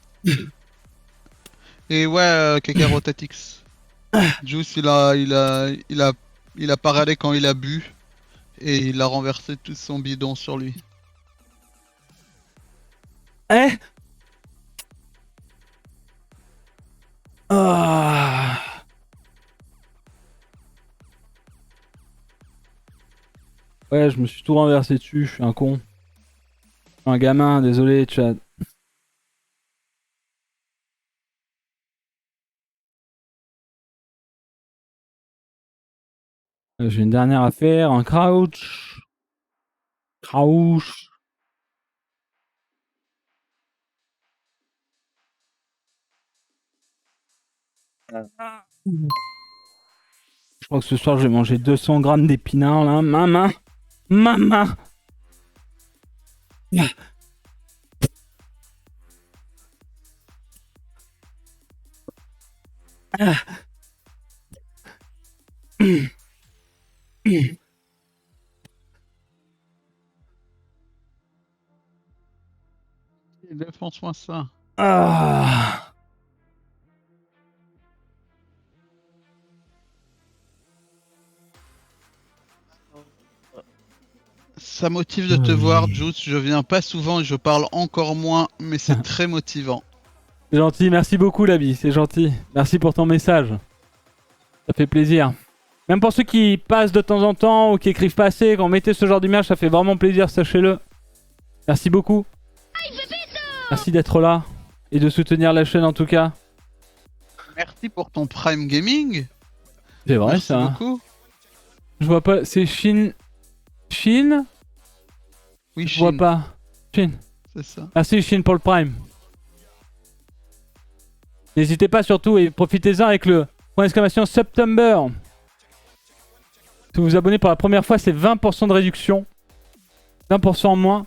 Et ouais, Kakarotatix. Juice, il a pas râlé quand il a bu. Et il a renversé tout son bidon sur lui.
Eh. Ah. Ouais, je me suis tout renversé dessus, je suis un con. Un gamin, désolé, chat. J'ai une dernière affaire, un crouch. Crouch. Je crois que ce soir je vais manger 200 grammes d'épinards là. Maman. Maman.
Défonce-moi ça.
Ah.
Ça motive de te voir, Juice. Je viens pas souvent et je parle encore moins, mais c'est très motivant.
C'est gentil, merci beaucoup Labi, c'est gentil. Merci pour ton message. Ça fait plaisir. Même pour ceux qui passent de temps en temps ou qui écrivent pas assez, quand vous mettez ce genre d'image, ça fait vraiment plaisir, sachez-le. Merci beaucoup. Merci d'être là et de soutenir la chaîne en tout cas.
Merci pour ton Prime Gaming.
C'est vrai
Merci
ça.
beaucoup.
Je vois pas, c'est Shin. Shin?
Oui,
Je vois pas. Shin.
C'est ça.
Merci Shin pour le Prime. N'hésitez pas surtout et profitez-en avec le point d'exclamation September. Si vous vous abonnez pour la première fois, c'est 20% de réduction. 20% en moins.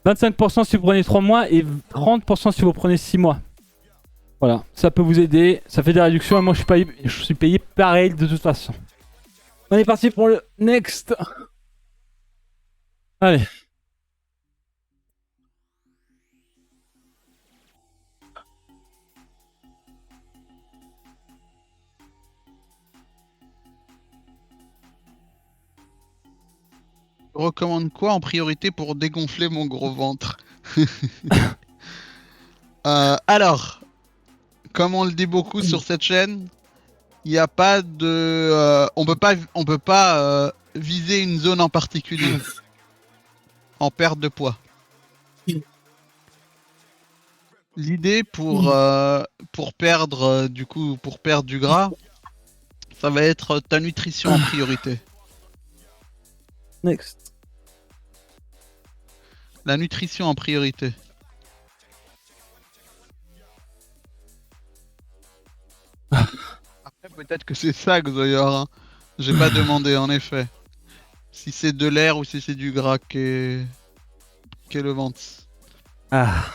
25% si vous prenez 3 mois et 30% si vous prenez 6 mois. Voilà, ça peut vous aider. Ça fait des réductions et moi je suis payé pareil de toute façon. On est parti pour le next. Allez.
Je recommande quoi en priorité pour dégonfler mon gros ventre? Alors, comme on le dit beaucoup sur cette chaîne, il n'y a pas de... on peut pas viser une zone en particulier en perte de poids. L'idée pour perdre pour perdre du gras, ça va être ta nutrition en priorité.
Next.
La nutrition en priorité. Après, peut-être que c'est ça, Xoyor. Hein. J'ai pas demandé, en effet. Si c'est de l'air ou si c'est du gras qu'est le ventre.
Ah.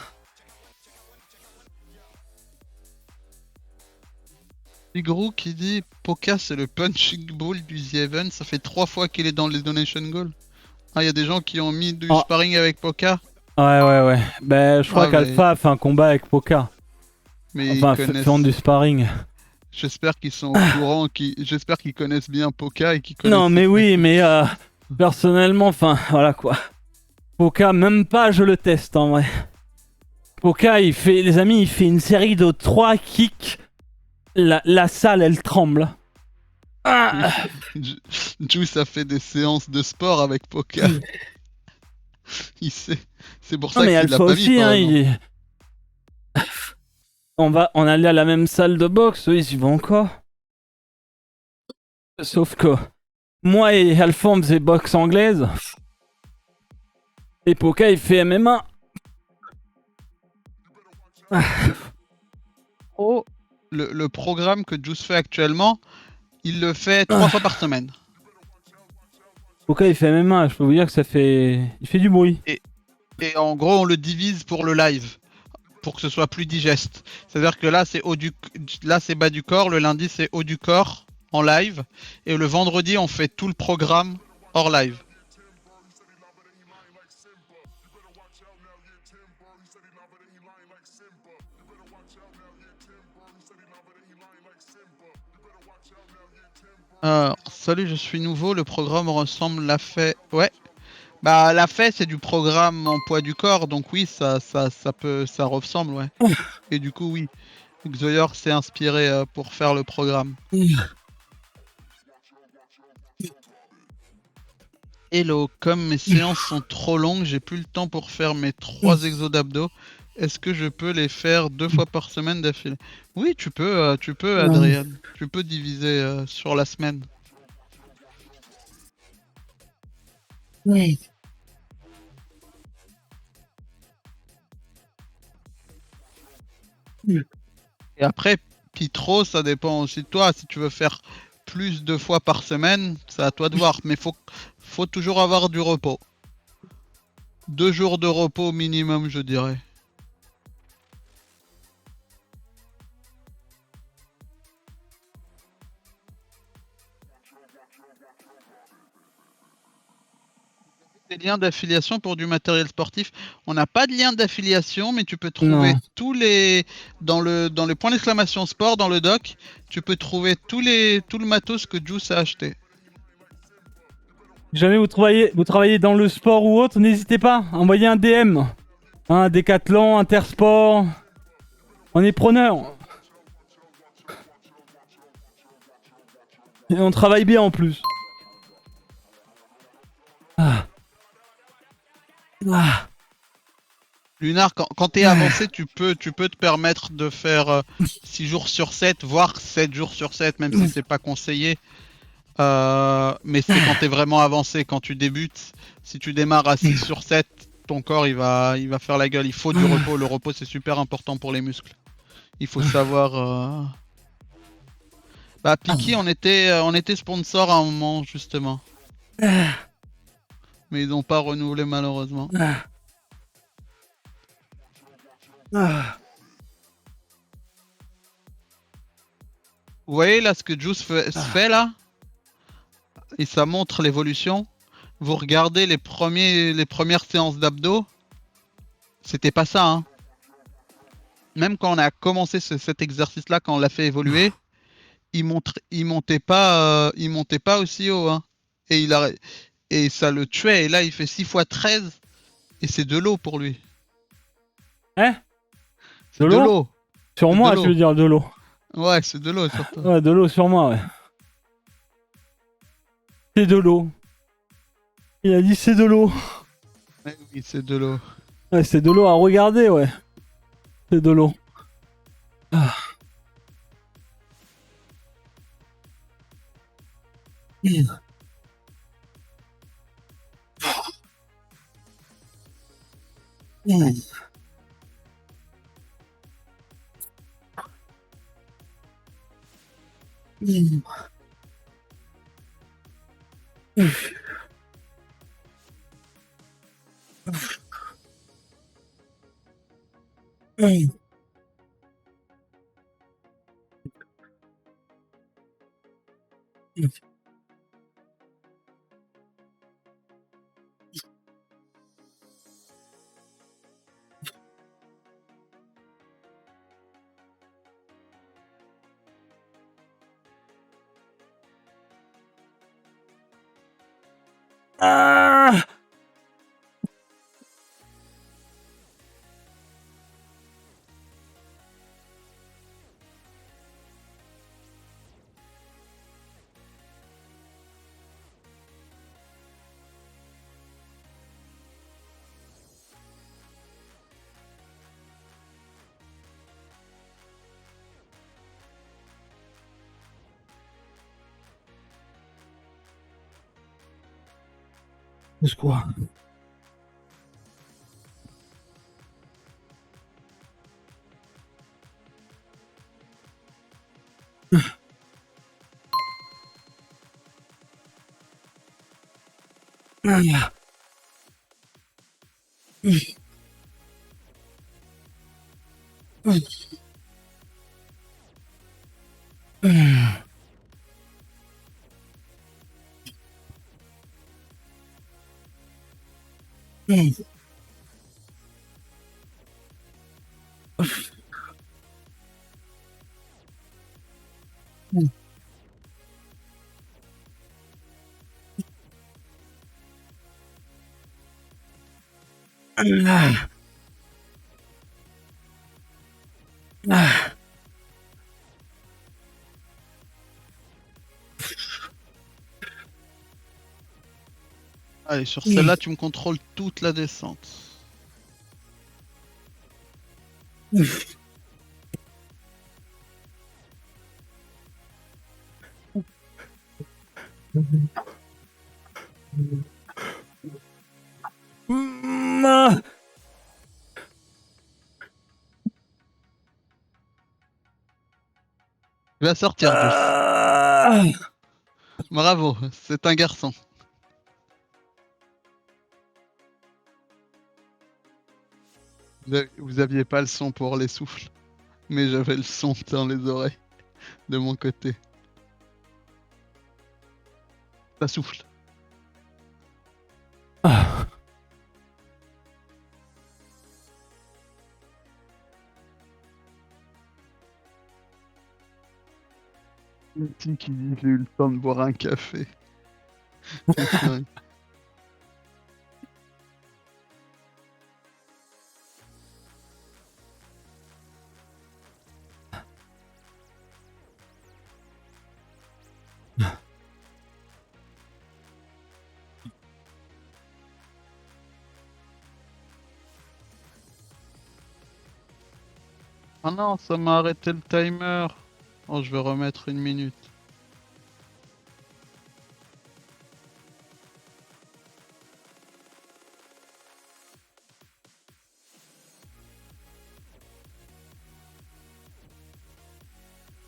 Tigrou qui dit Poca c'est le punching ball du The Event, ça fait 3 fois qu'il est dans les donation goals. Ah, il y a des gens qui ont mis du sparring avec Poca.
Ouais. Ben, je crois qu'Alpha a fait un combat avec Poca.
Mais
enfin, faisant du sparring.
J'espère qu'ils sont au courant, j'espère qu'ils connaissent bien Poca et qu'ils connaissent...
Non, mais oui, mais personnellement, enfin, voilà quoi. Poca, même pas je le teste en vrai. Poca, il fait, les amis, il fait une série de 3 kicks. La salle, elle tremble. Ah
Juice a fait des séances de sport avec Poca. Il sait. C'est pour
non
ça
mais
qu'il l'a
Alpha
pas mis,
aussi, hein,
probablement.
on allait à la même salle de boxe, eux ils y vont encore. Sauf que moi et Alpha on faisait boxe anglaise. Et Poca il fait MMA.
Oh, le programme que Juice fait actuellement, il le fait 3
Ah.
fois par semaine.
Poca il fait MMA, je peux vous dire que ça fait... Il fait du bruit.
Et en gros, on le divise pour le live, pour que ce soit plus digeste. C'est-à-dire que là, c'est bas du corps, le lundi, c'est haut du corps en live, et le vendredi, on fait tout le programme hors live. Salut, je suis nouveau, le programme ressemble la fait. Ouais. Bah la fait c'est du programme en poids du corps, donc oui, ça ressemble, ouais. Et du coup, oui, Xoyor s'est inspiré pour faire le programme. Hello, comme mes séances sont trop longues, j'ai plus le temps pour faire mes 3 exos d'abdos. Est-ce que je peux les faire 2 fois par semaine d'affilée? Oui, tu peux, Adrien. Tu peux diviser sur la semaine. Et après, Pitro, ça dépend aussi de toi. Si tu veux faire plus de fois par semaine, c'est à toi de voir. Mais faut toujours avoir du repos. 2 jours de repos minimum, je dirais. Des liens d'affiliation pour du matériel sportif. On n'a pas de lien d'affiliation, mais tu peux trouver
Non.
tous les dans le point d'exclamation sport dans le doc, tu peux trouver tout le matos que Juice a acheté.
Si jamais vous travaillez dans le sport ou autre, n'hésitez pas, envoyez un DM. Hein, Décathlon, Intersport. On est preneur. Et on travaille bien en plus. Ah. Ah.
Lunar, quand t'es avancé, tu peux te permettre de faire 6 jours sur 7, voire 7 jours sur 7, même si c'est pas conseillé. Mais c'est quand t'es vraiment avancé, quand tu débutes. Si tu démarres à 6 sur 7, ton corps il va faire la gueule. Il faut du repos. Le repos c'est super important pour les muscles. Il faut savoir. Bah, Piki, on était sponsor à un moment justement. Mais ils n'ont pas renouvelé malheureusement. Vous voyez là ce que Juice fait là? Et ça montre l'évolution. Vous regardez les premières séances d'abdos, c'était pas ça, hein. Même quand on a commencé cet exercice-là, quand on l'a fait évoluer, il montait pas aussi haut, hein. Et et ça le tuait. Et là, il fait 6 fois 13 et c'est de l'eau pour lui.
Hein? De
C'est de
l'eau?
l'eau.
Sur
C'est de
moi, tu
l'eau.
veux dire de l'eau.
Ouais, c'est de l'eau surtout.
Ouais, de l'eau sur moi, ouais. C'est de l'eau. Il a dit c'est de l'eau.
Ouais, oui, c'est de l'eau.
Ouais, c'est de l'eau à regarder, ouais. C'est de l'eau. Ah. Ah. C'est quoi?
Allez, sur celle-là, tu me contrôles toute la descente. Il va sortir, Juice. Bravo, c'est un garçon. Vous aviez pas le son pour les souffles, mais j'avais le son dans les oreilles de mon côté. Ça souffle.
Ah.
Le petit qui dit j'ai eu le temps de boire un café. Ah non, ça m'a arrêté le timer. Oh, je vais remettre 1 minute.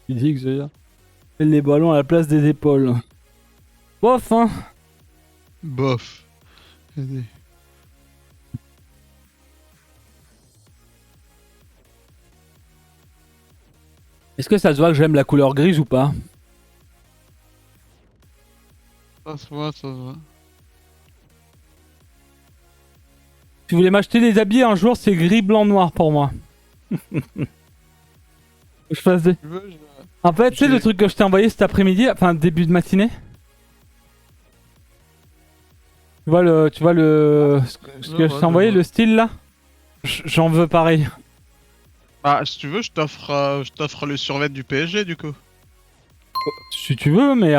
Il dit que je veux dire. Les ballons à la place des épaules. Bof, hein.
Bof. Vas-y.
Est-ce que ça se voit que j'aime la couleur grise ou pas?
Ça se voit, ça se voit.
Si vous voulez m'acheter des habits un jour, c'est gris, blanc, noir pour moi. Je fasse des...
Tu veux,
En fait, tu sais le truc que je t'ai envoyé cet après-midi, enfin début de matinée. Tu vois le, ce que je t'ai envoyé, le style là. J'en veux pareil.
Bah, si tu veux, je t'offre le survêt du PSG du coup.
Si tu veux, mais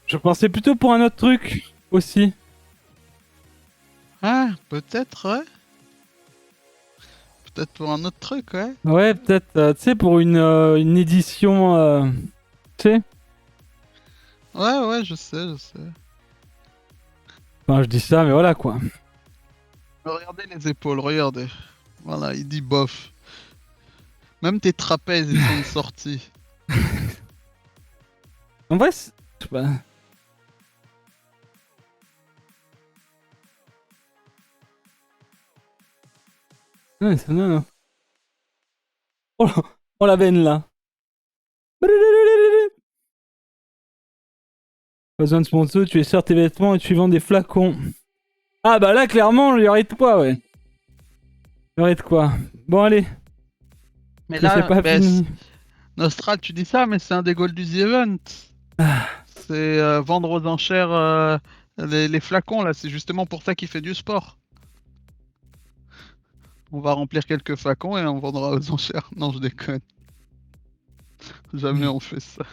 je pensais plutôt pour un autre truc aussi.
Ah, peut-être, ouais. Peut-être pour un autre truc, ouais.
Ouais, peut-être, tu sais, pour une édition, tu sais.
Ouais, ouais, je sais, je sais.
Enfin, je dis ça, mais voilà quoi.
Regardez les épaules, regardez. Voilà, il dit bof. Même tes trapèzes, ils sont sortis.
En vrai, je sais pas. Non, c'est non, non. Oh, oh la veine là. Besoin de sponsor, tu sors tes vêtements et tu vends des flacons. Ah bah là, clairement, il y aurait de quoi, ouais. Il y aurait de quoi. Bon, allez.
Mais
Que c'est
là,
pas fini.
Nostral, tu dis ça, mais c'est un des goals du The Event. C'est vendre aux enchères les flacons, là. C'est justement pour ça qu'il fait du sport. On va remplir quelques flacons et on vendra aux enchères. Non, je déconne. Jamais on fait ça.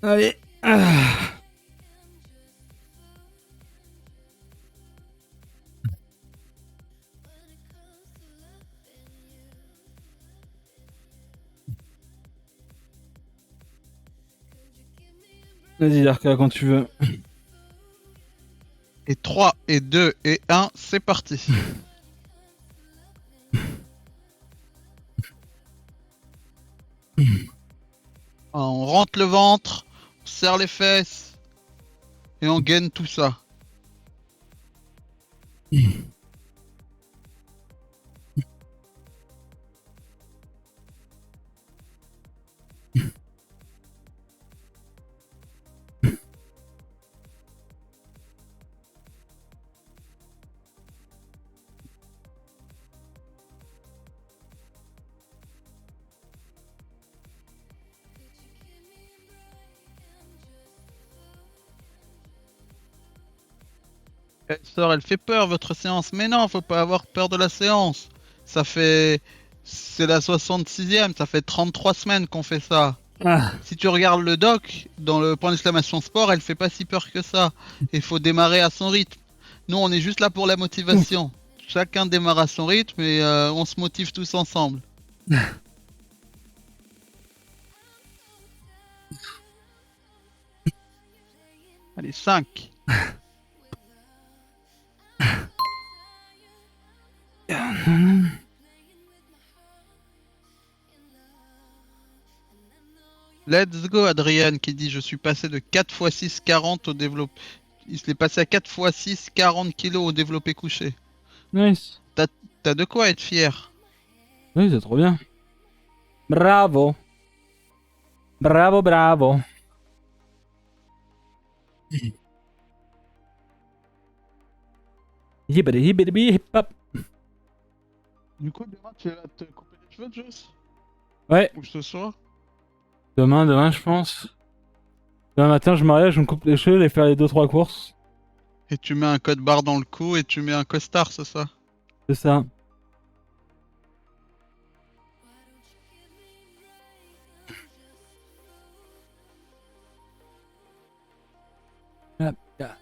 Allez. Ah. Vas-y, Darka, quand tu veux.
Et 3, et 2, et 1, c'est parti. On rentre le ventre, on serre les fesses, et on gaine tout ça. Elle sort, elle fait peur votre séance. Mais non, faut pas avoir peur de la séance. Ça fait... C'est la 66e, ça fait 33 semaines qu'on fait ça.
Ah,
Si tu regardes le doc, dans le point d'exclamation sport, elle fait pas si peur que ça. Il faut démarrer à son rythme. Nous, on est juste là pour la motivation. Chacun démarre à son rythme et on se motive tous ensemble. Allez, 5. Let's go, Adrien qui dit je suis passé de 4 x 6 40 au développé. Il se l'est passé à 4 x 6 40 kilos au développé couché.
nice.
T'as de quoi être fier.
Oui, c'est trop bien. Bravo. Bravo, bravo. Hibbidi hibbidi hip hop.
Du coup, demain, tu vas te couper les cheveux, Joss?
Ouais,
Ou ce soir?
demain, je pense. Demain matin, je m'arrête, je me coupe les cheveux et faire les 2-3 courses.
Et tu mets un code barre dans le cou et tu mets un costard, c'est ça?
C'est ça. Hop, là.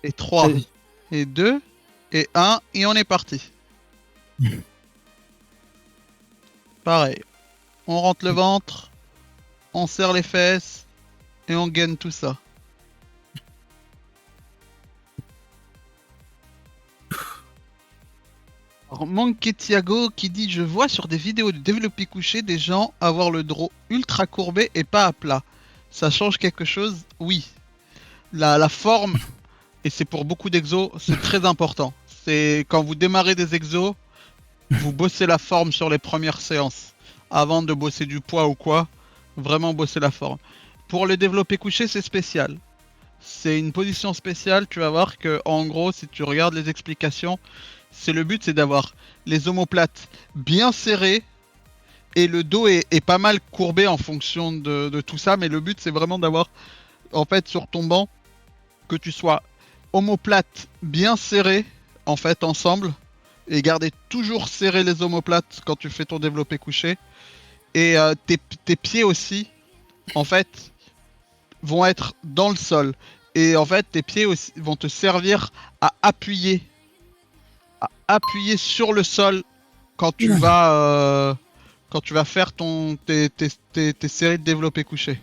Et 3,
Vas-y.
et 2, et 1, et on est parti. Pareil. On rentre le ventre, on serre les fesses, et on gaine tout ça. Alors, Monkey Thiago qui dit je vois sur des vidéos de développé couché des gens avoir le dos ultra courbé et pas à plat. Ça change quelque chose? Oui. La forme, et c'est pour beaucoup d'exos, c'est très important. C'est quand vous démarrez des exos, vous bossez la forme sur les premières séances. Avant de bosser du poids ou quoi, vraiment bosser la forme. Pour le développé couché, c'est spécial. C'est une position spéciale, tu vas voir que en gros, si tu regardes les explications, c'est le but, c'est d'avoir les omoplates bien serrées et le dos est pas mal courbé en fonction de tout ça, mais le but c'est vraiment d'avoir en fait sur ton banc que tu sois omoplate bien serré en fait ensemble et garder toujours serré les omoplates quand tu fais ton développé couché et tes pieds aussi en fait vont être dans le sol et en fait tes pieds aussi vont te servir à appuyer sur le sol quand tu vas faire tes séries de développé couché.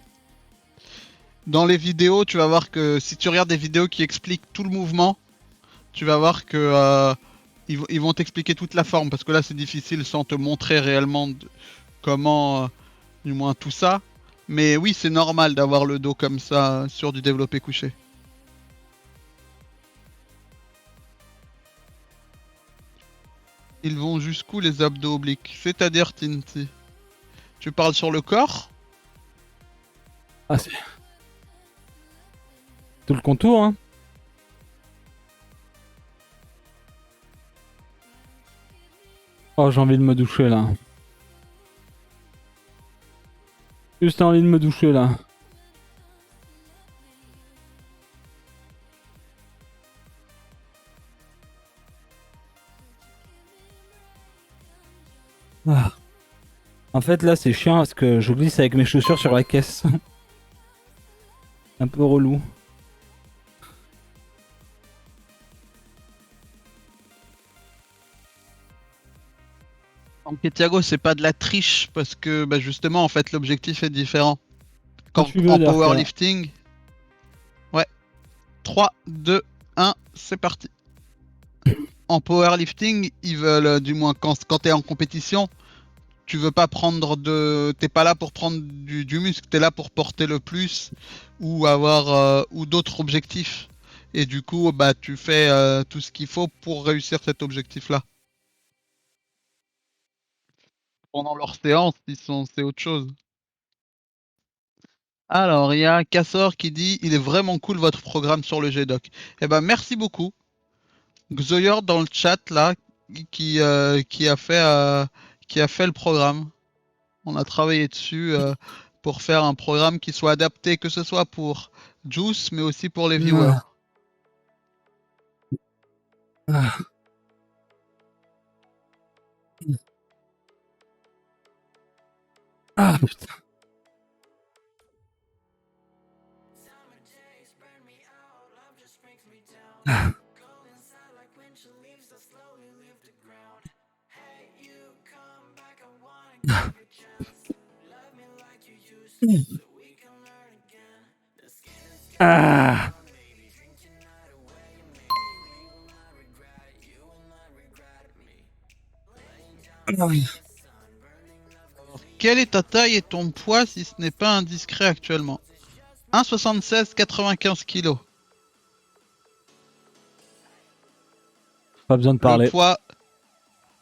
Dans les vidéos, tu vas voir que si tu regardes des vidéos qui expliquent tout le mouvement, tu vas voir que ils vont t'expliquer toute la forme parce que là c'est difficile sans te montrer réellement comment, du moins tout ça. Mais oui, c'est normal d'avoir le dos comme ça sur du développé couché. Ils vont jusqu'où les abdos obliques? C'est-à-dire, Tinty? Tu parles sur le corps?
Ah, c'est tout le contour, hein. Oh, j'ai envie de me doucher là. Juste envie de me doucher là. Ah. En fait, là, c'est chiant parce que je glisse avec mes chaussures sur la caisse. Un peu relou.
Donc Thiago, c'est pas de la triche parce que bah, justement en fait l'objectif est différent.
Quand
Quand
tu veux,
en
Dark.
powerlifting, ouais, 3, 2, 1, c'est parti. En powerlifting, ils veulent, du moins quand t'es en compétition, tu veux pas prendre de. T'es pas là pour prendre du muscle, t'es là pour porter le plus ou avoir ou d'autres objectifs. Et du coup, bah tu fais tout ce qu'il faut pour réussir cet objectif-là. Pendant leur séance, c'est autre chose. Alors, il y a Cassor qui dit il est vraiment cool votre programme sur le GDoc. Eh ben merci beaucoup. Xoyor dans le chat là qui a fait le programme. On a travaillé dessus pour faire un programme qui soit adapté que ce soit pour Juice mais aussi pour les viewers.
Ah. Ah putain. Ah. Ah.
Quelle est ta taille et ton poids si ce n'est pas indiscret actuellement? 1,76, 95 kg.
Pas besoin de parler.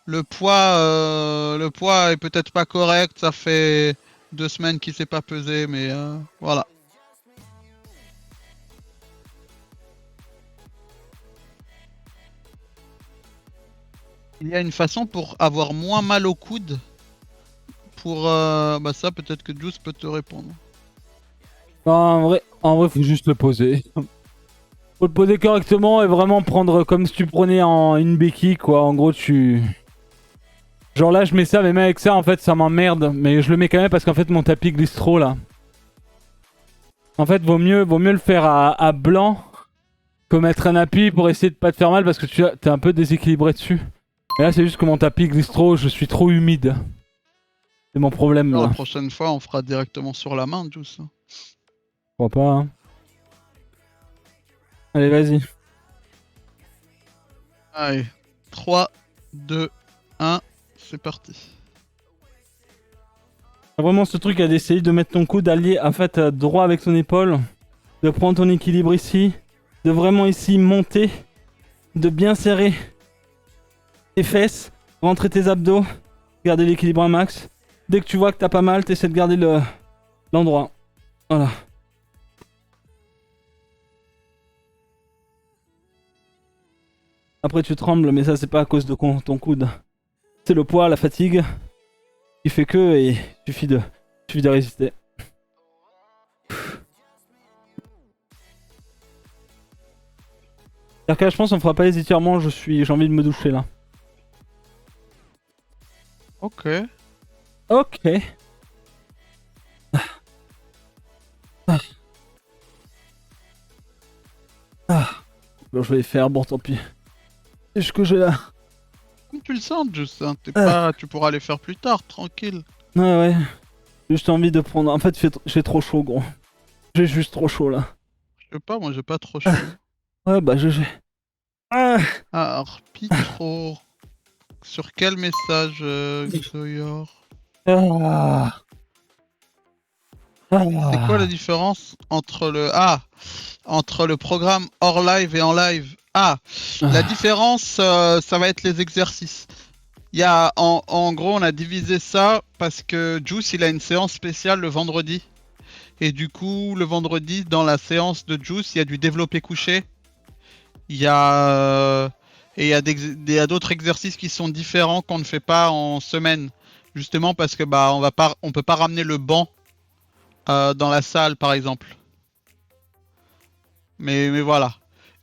Le poids est peut-être pas correct. Ça fait 2 semaines qu'il s'est pas pesé, mais voilà. Il y a une façon pour avoir moins mal au coude. Pour bah ça, peut-être que Juice peut te répondre.
En vrai, faut juste le poser. Faut le poser correctement et vraiment prendre comme si tu prenais une béquille, quoi. En gros, tu... Genre là, je mets ça, mais même avec ça, en fait, ça m'emmerde. Mais je le mets quand même parce qu'en fait, mon tapis glisse trop, là. En fait, vaut mieux le faire à blanc que mettre un appui pour essayer de pas te faire mal parce que t'es un peu déséquilibré dessus. Et là, c'est juste que mon tapis glisse trop, je suis trop humide. C'est mon problème,
Alors,
là.
la prochaine fois, on fera directement sur la main, Juice.
Je crois pas, hein. Allez, vas-y.
Allez, 3, 2, 1, c'est parti.
Vraiment ce truc d'essayer de mettre ton coude allié en fait droit avec ton épaule, de prendre ton équilibre ici, de vraiment ici monter, de bien serrer tes fesses, rentrer tes abdos, garder l'équilibre un max. Dès que tu vois que t'as pas mal, t'essaies de garder l'endroit. Voilà. Après tu trembles, mais ça c'est pas à cause de ton coude. C'est le poids, la fatigue qui fait que et il suffit de résister. Je pense qu'on fera pas les étirements, j'ai envie de me doucher là.
Ok.
Ok. Bon, je vais les faire, bon tant pis. C'est ce que j'ai là.
Comme tu le sens, Juice, hein, pas... tu pourras les faire plus tard, tranquille.
Ouais. J'ai juste envie de prendre... En fait, j'ai trop chaud, gros. J'ai juste trop chaud, là.
Je sais pas, moi j'ai pas trop chaud.
Ouais, bah GG. Ah.
Alors, Pitro. Sur quel message, Xoyor?
Ah.
C'est quoi la différence entre entre le programme hors live et en live? La différence, ça va être les exercices. Il y a, en gros, on a divisé ça parce que Juice, il a une séance spéciale le vendredi. Et du coup, le vendredi, dans la séance de Juice, il y a du développé couché. Il y a, et il y a d'autres exercices qui sont différents qu'on ne fait pas en semaine. Justement parce que bah on peut pas ramener le banc dans la salle par exemple. Mais voilà.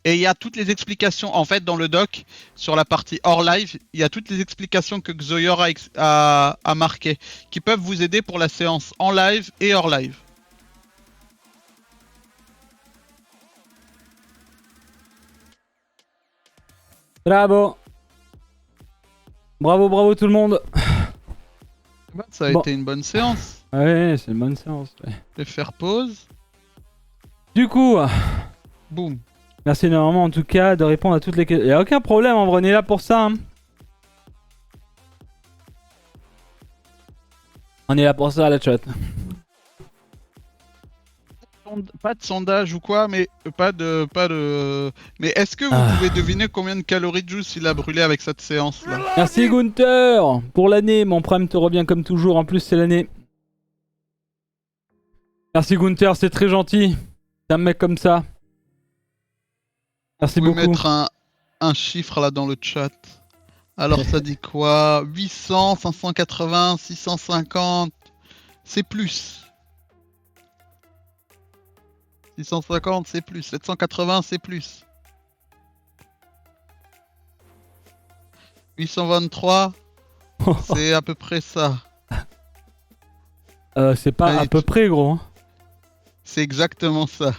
Et il y a toutes les explications, en fait, dans le doc, sur la partie hors live, il y a toutes les explications que Xoyor a marquées, qui peuvent vous aider pour la séance en live et hors live.
Bravo. Bravo tout le monde.
Bah, ça a
Bon.
été une bonne séance.
Ouais, c'est une bonne séance. Ouais.
Je vais faire pause.
Du coup,
Boum.
merci énormément en tout cas de répondre à toutes les questions. Il n'y a aucun problème, en vrai, on est là pour ça. Hein. On est là pour ça, la chat.
Pas de sondage ou quoi, mais pas de. Mais est-ce que vous pouvez deviner combien de calories de juice il a brûlé avec cette séance-là?
Merci Gunther pour l'année. Mon prime te revient comme toujours. En plus, c'est l'année. Merci Gunther, c'est très gentil. C'est un mec comme ça. Merci
Vous pouvez
beaucoup.
mettre un chiffre là dans le chat. Alors ça dit quoi? 800, 580, 650. C'est plus. 650 c'est plus. 780 c'est plus. 823 c'est à peu près ça.
C'est pas
Allez,
à peu près gros. Hein.
C'est exactement ça.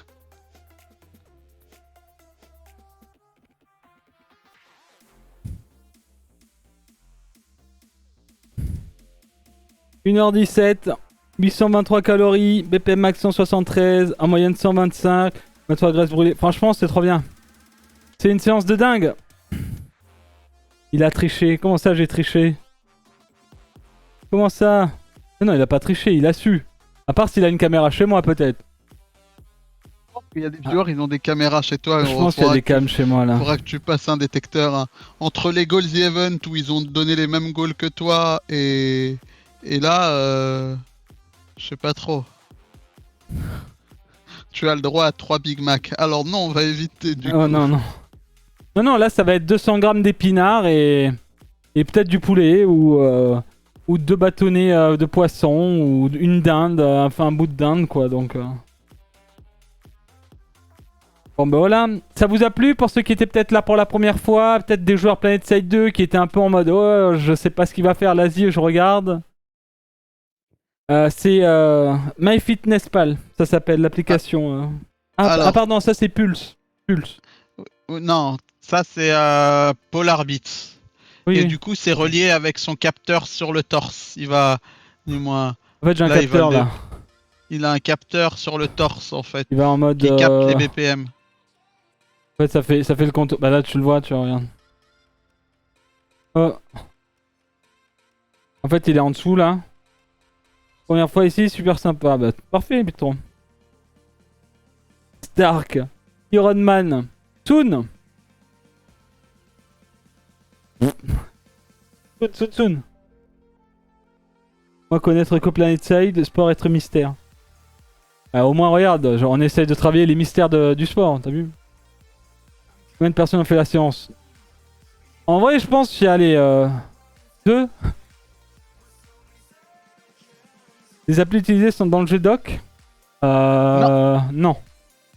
« 1h17, 823 calories, BPM max 173, en moyenne 125, matière graisse brûlée. Franchement, c'est trop bien. C'est une séance de dingue. Il a triché. Comment ça, j'ai triché? Comment ça? Non, il a pas triché, il a su. À part s'il a une caméra chez moi, peut-être.
Il y a des viewers, ils ont des caméras chez toi.
Je pense qu'il y a des cams chez moi, là.
Il faudra que tu passes un détecteur. Hein. Entre les goals The Event où ils ont donné les mêmes goals que toi et là, je sais pas trop. Tu as le droit à 3 Big Mac. Alors non, on va éviter du coup.
Oh non, non. Non, non, là, ça va être 200 grammes d'épinards et peut-être du poulet ou 2 bâtonnets de poisson ou une dinde, enfin un bout de dinde, quoi, donc... Bon ben voilà, ça vous a plu pour ceux qui étaient peut-être là pour la première fois, peut-être des joueurs PlanetSide 2 qui étaient un peu en mode oh je sais pas ce qu'il va faire l'Asie, je regarde. C'est MyFitnessPal, ça s'appelle l'application. Ah pardon, ça c'est Pulse. Pulse.
Non, ça c'est Polarbit.
Oui,
et
oui.
du coup c'est relié avec son capteur sur le torse. Il va, du moins...
En fait j'ai un capteur là.
Il a un capteur sur le torse en fait.
Il va en mode...
Qui capte les BPM.
En fait ça fait le compte... Bah là tu le vois, tu regardes. Oh. En fait il est en dessous là. Première fois ici, super sympa. Bah parfait Pitron. Stark. Iron Man. Soon. Soon. Moi connaître que PlanetSide, sport être mystère. Au moins regarde, genre, on essaye de travailler les mystères du sport, t'as vu? Combien de personnes ont fait la séance? En vrai je pense qu'il y a les 2. Les applis utilisées sont dans le jeu doc? Non.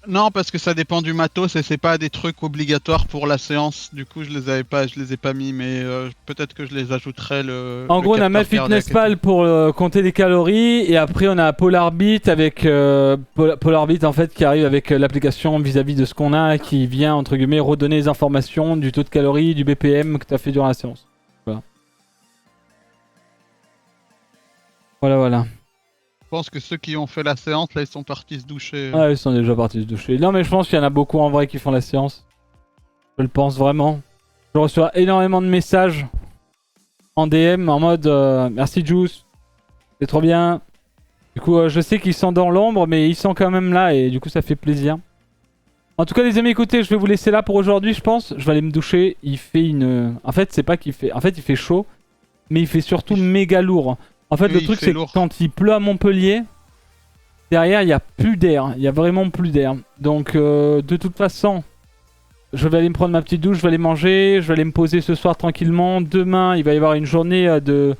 Non, parce que ça dépend du matos et c'est pas des trucs obligatoires pour la séance. Du coup, je les ai pas mis, mais peut-être que je les ajouterai
En gros, on a MyFitnessPal pour compter les calories et après on a Polarbit avec Polarbit en fait qui arrive avec l'application vis-à-vis de ce qu'on a qui vient entre guillemets redonner les informations du taux de calories, du BPM que tu as fait durant la séance. Voilà.
Je pense que ceux qui ont fait la séance, là, ils sont partis se doucher.
Ah, ils sont déjà partis se doucher. Non, mais je pense qu'il y en a beaucoup en vrai qui font la séance. Je le pense vraiment. Je reçois énormément de messages en DM en mode merci Juice, c'est trop bien. Du coup, je sais qu'ils sont dans l'ombre, mais ils sont quand même là et du coup, ça fait plaisir. En tout cas, les amis, écoutez, je vais vous laisser là pour aujourd'hui, je pense. Je vais aller me doucher. Il fait une. En fait, c'est pas qu'il fait. En fait, il fait chaud, mais il fait surtout méga lourd. En fait,
oui,
le truc, c'est que quand il pleut à Montpellier, derrière, il n'y a plus d'air. Il y a vraiment plus d'air. Donc, de toute façon, je vais aller me prendre ma petite douche, je vais aller manger, je vais aller me poser ce soir tranquillement. Demain, il va y avoir une journée de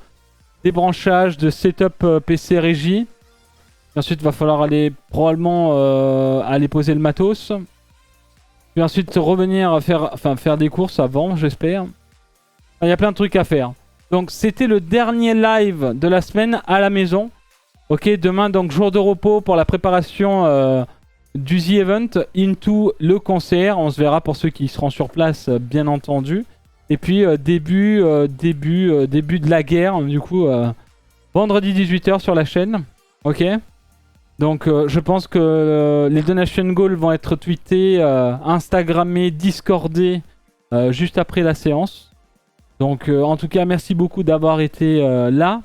débranchage, de setup PC régie. Et ensuite, il va falloir aller probablement aller poser le matos. Puis ensuite, revenir faire des courses avant, j'espère. Il y a plein de trucs à faire. Donc c'était le dernier live de la semaine à la maison. Ok, demain donc jour de repos pour la préparation du The Event into le concert. On se verra pour ceux qui seront sur place bien entendu. Et puis début de la guerre du coup vendredi 18h sur la chaîne. Ok. Donc je pense que les donation goals vont être tweetés, instagrammés, discordés juste après la séance. Donc en tout cas merci beaucoup d'avoir été là.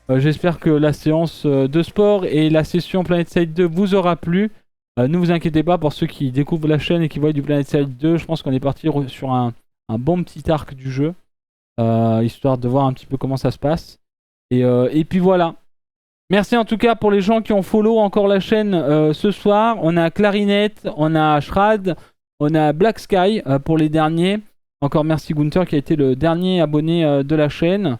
J'espère que la séance de sport et la session PlanetSide 2 vous aura plu. Ne vous inquiétez pas pour ceux qui découvrent la chaîne et qui voient du PlanetSide 2. Je pense qu'on est parti sur un bon petit arc du jeu. Histoire de voir un petit peu comment ça se passe. Et puis voilà. Merci en tout cas pour les gens qui ont follow encore la chaîne ce soir. On a Clarinette, on a Shrad, on a Black Sky pour les derniers. Encore merci Gunther qui a été le dernier abonné de la chaîne.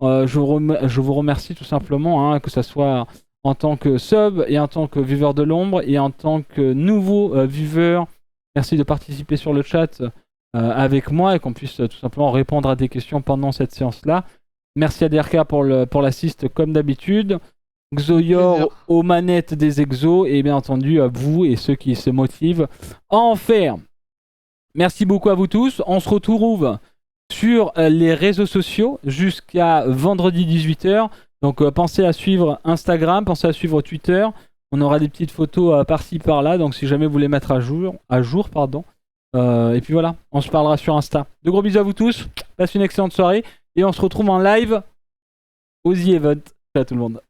Je vous remercie tout simplement, hein, que ce soit en tant que sub et en tant que viewer de l'ombre et en tant que nouveau viewer. Merci de participer sur le chat avec moi et qu'on puisse tout simplement répondre à des questions pendant cette séance-là. Merci à DRK pour l'assist comme d'habitude. Xoyor aux manettes des exos et bien entendu à vous et ceux qui se motivent à en faire. Merci beaucoup à vous tous. On se retrouve sur les réseaux sociaux jusqu'à vendredi 18h. Donc pensez à suivre Instagram, pensez à suivre Twitter. On aura des petites photos par-ci par-là. Donc si jamais vous voulez mettre à jour, pardon. Et puis voilà, on se parlera sur Insta. De gros bisous à vous tous. Passez une excellente soirée et on se retrouve en live aux The Event. Ciao à tout le monde.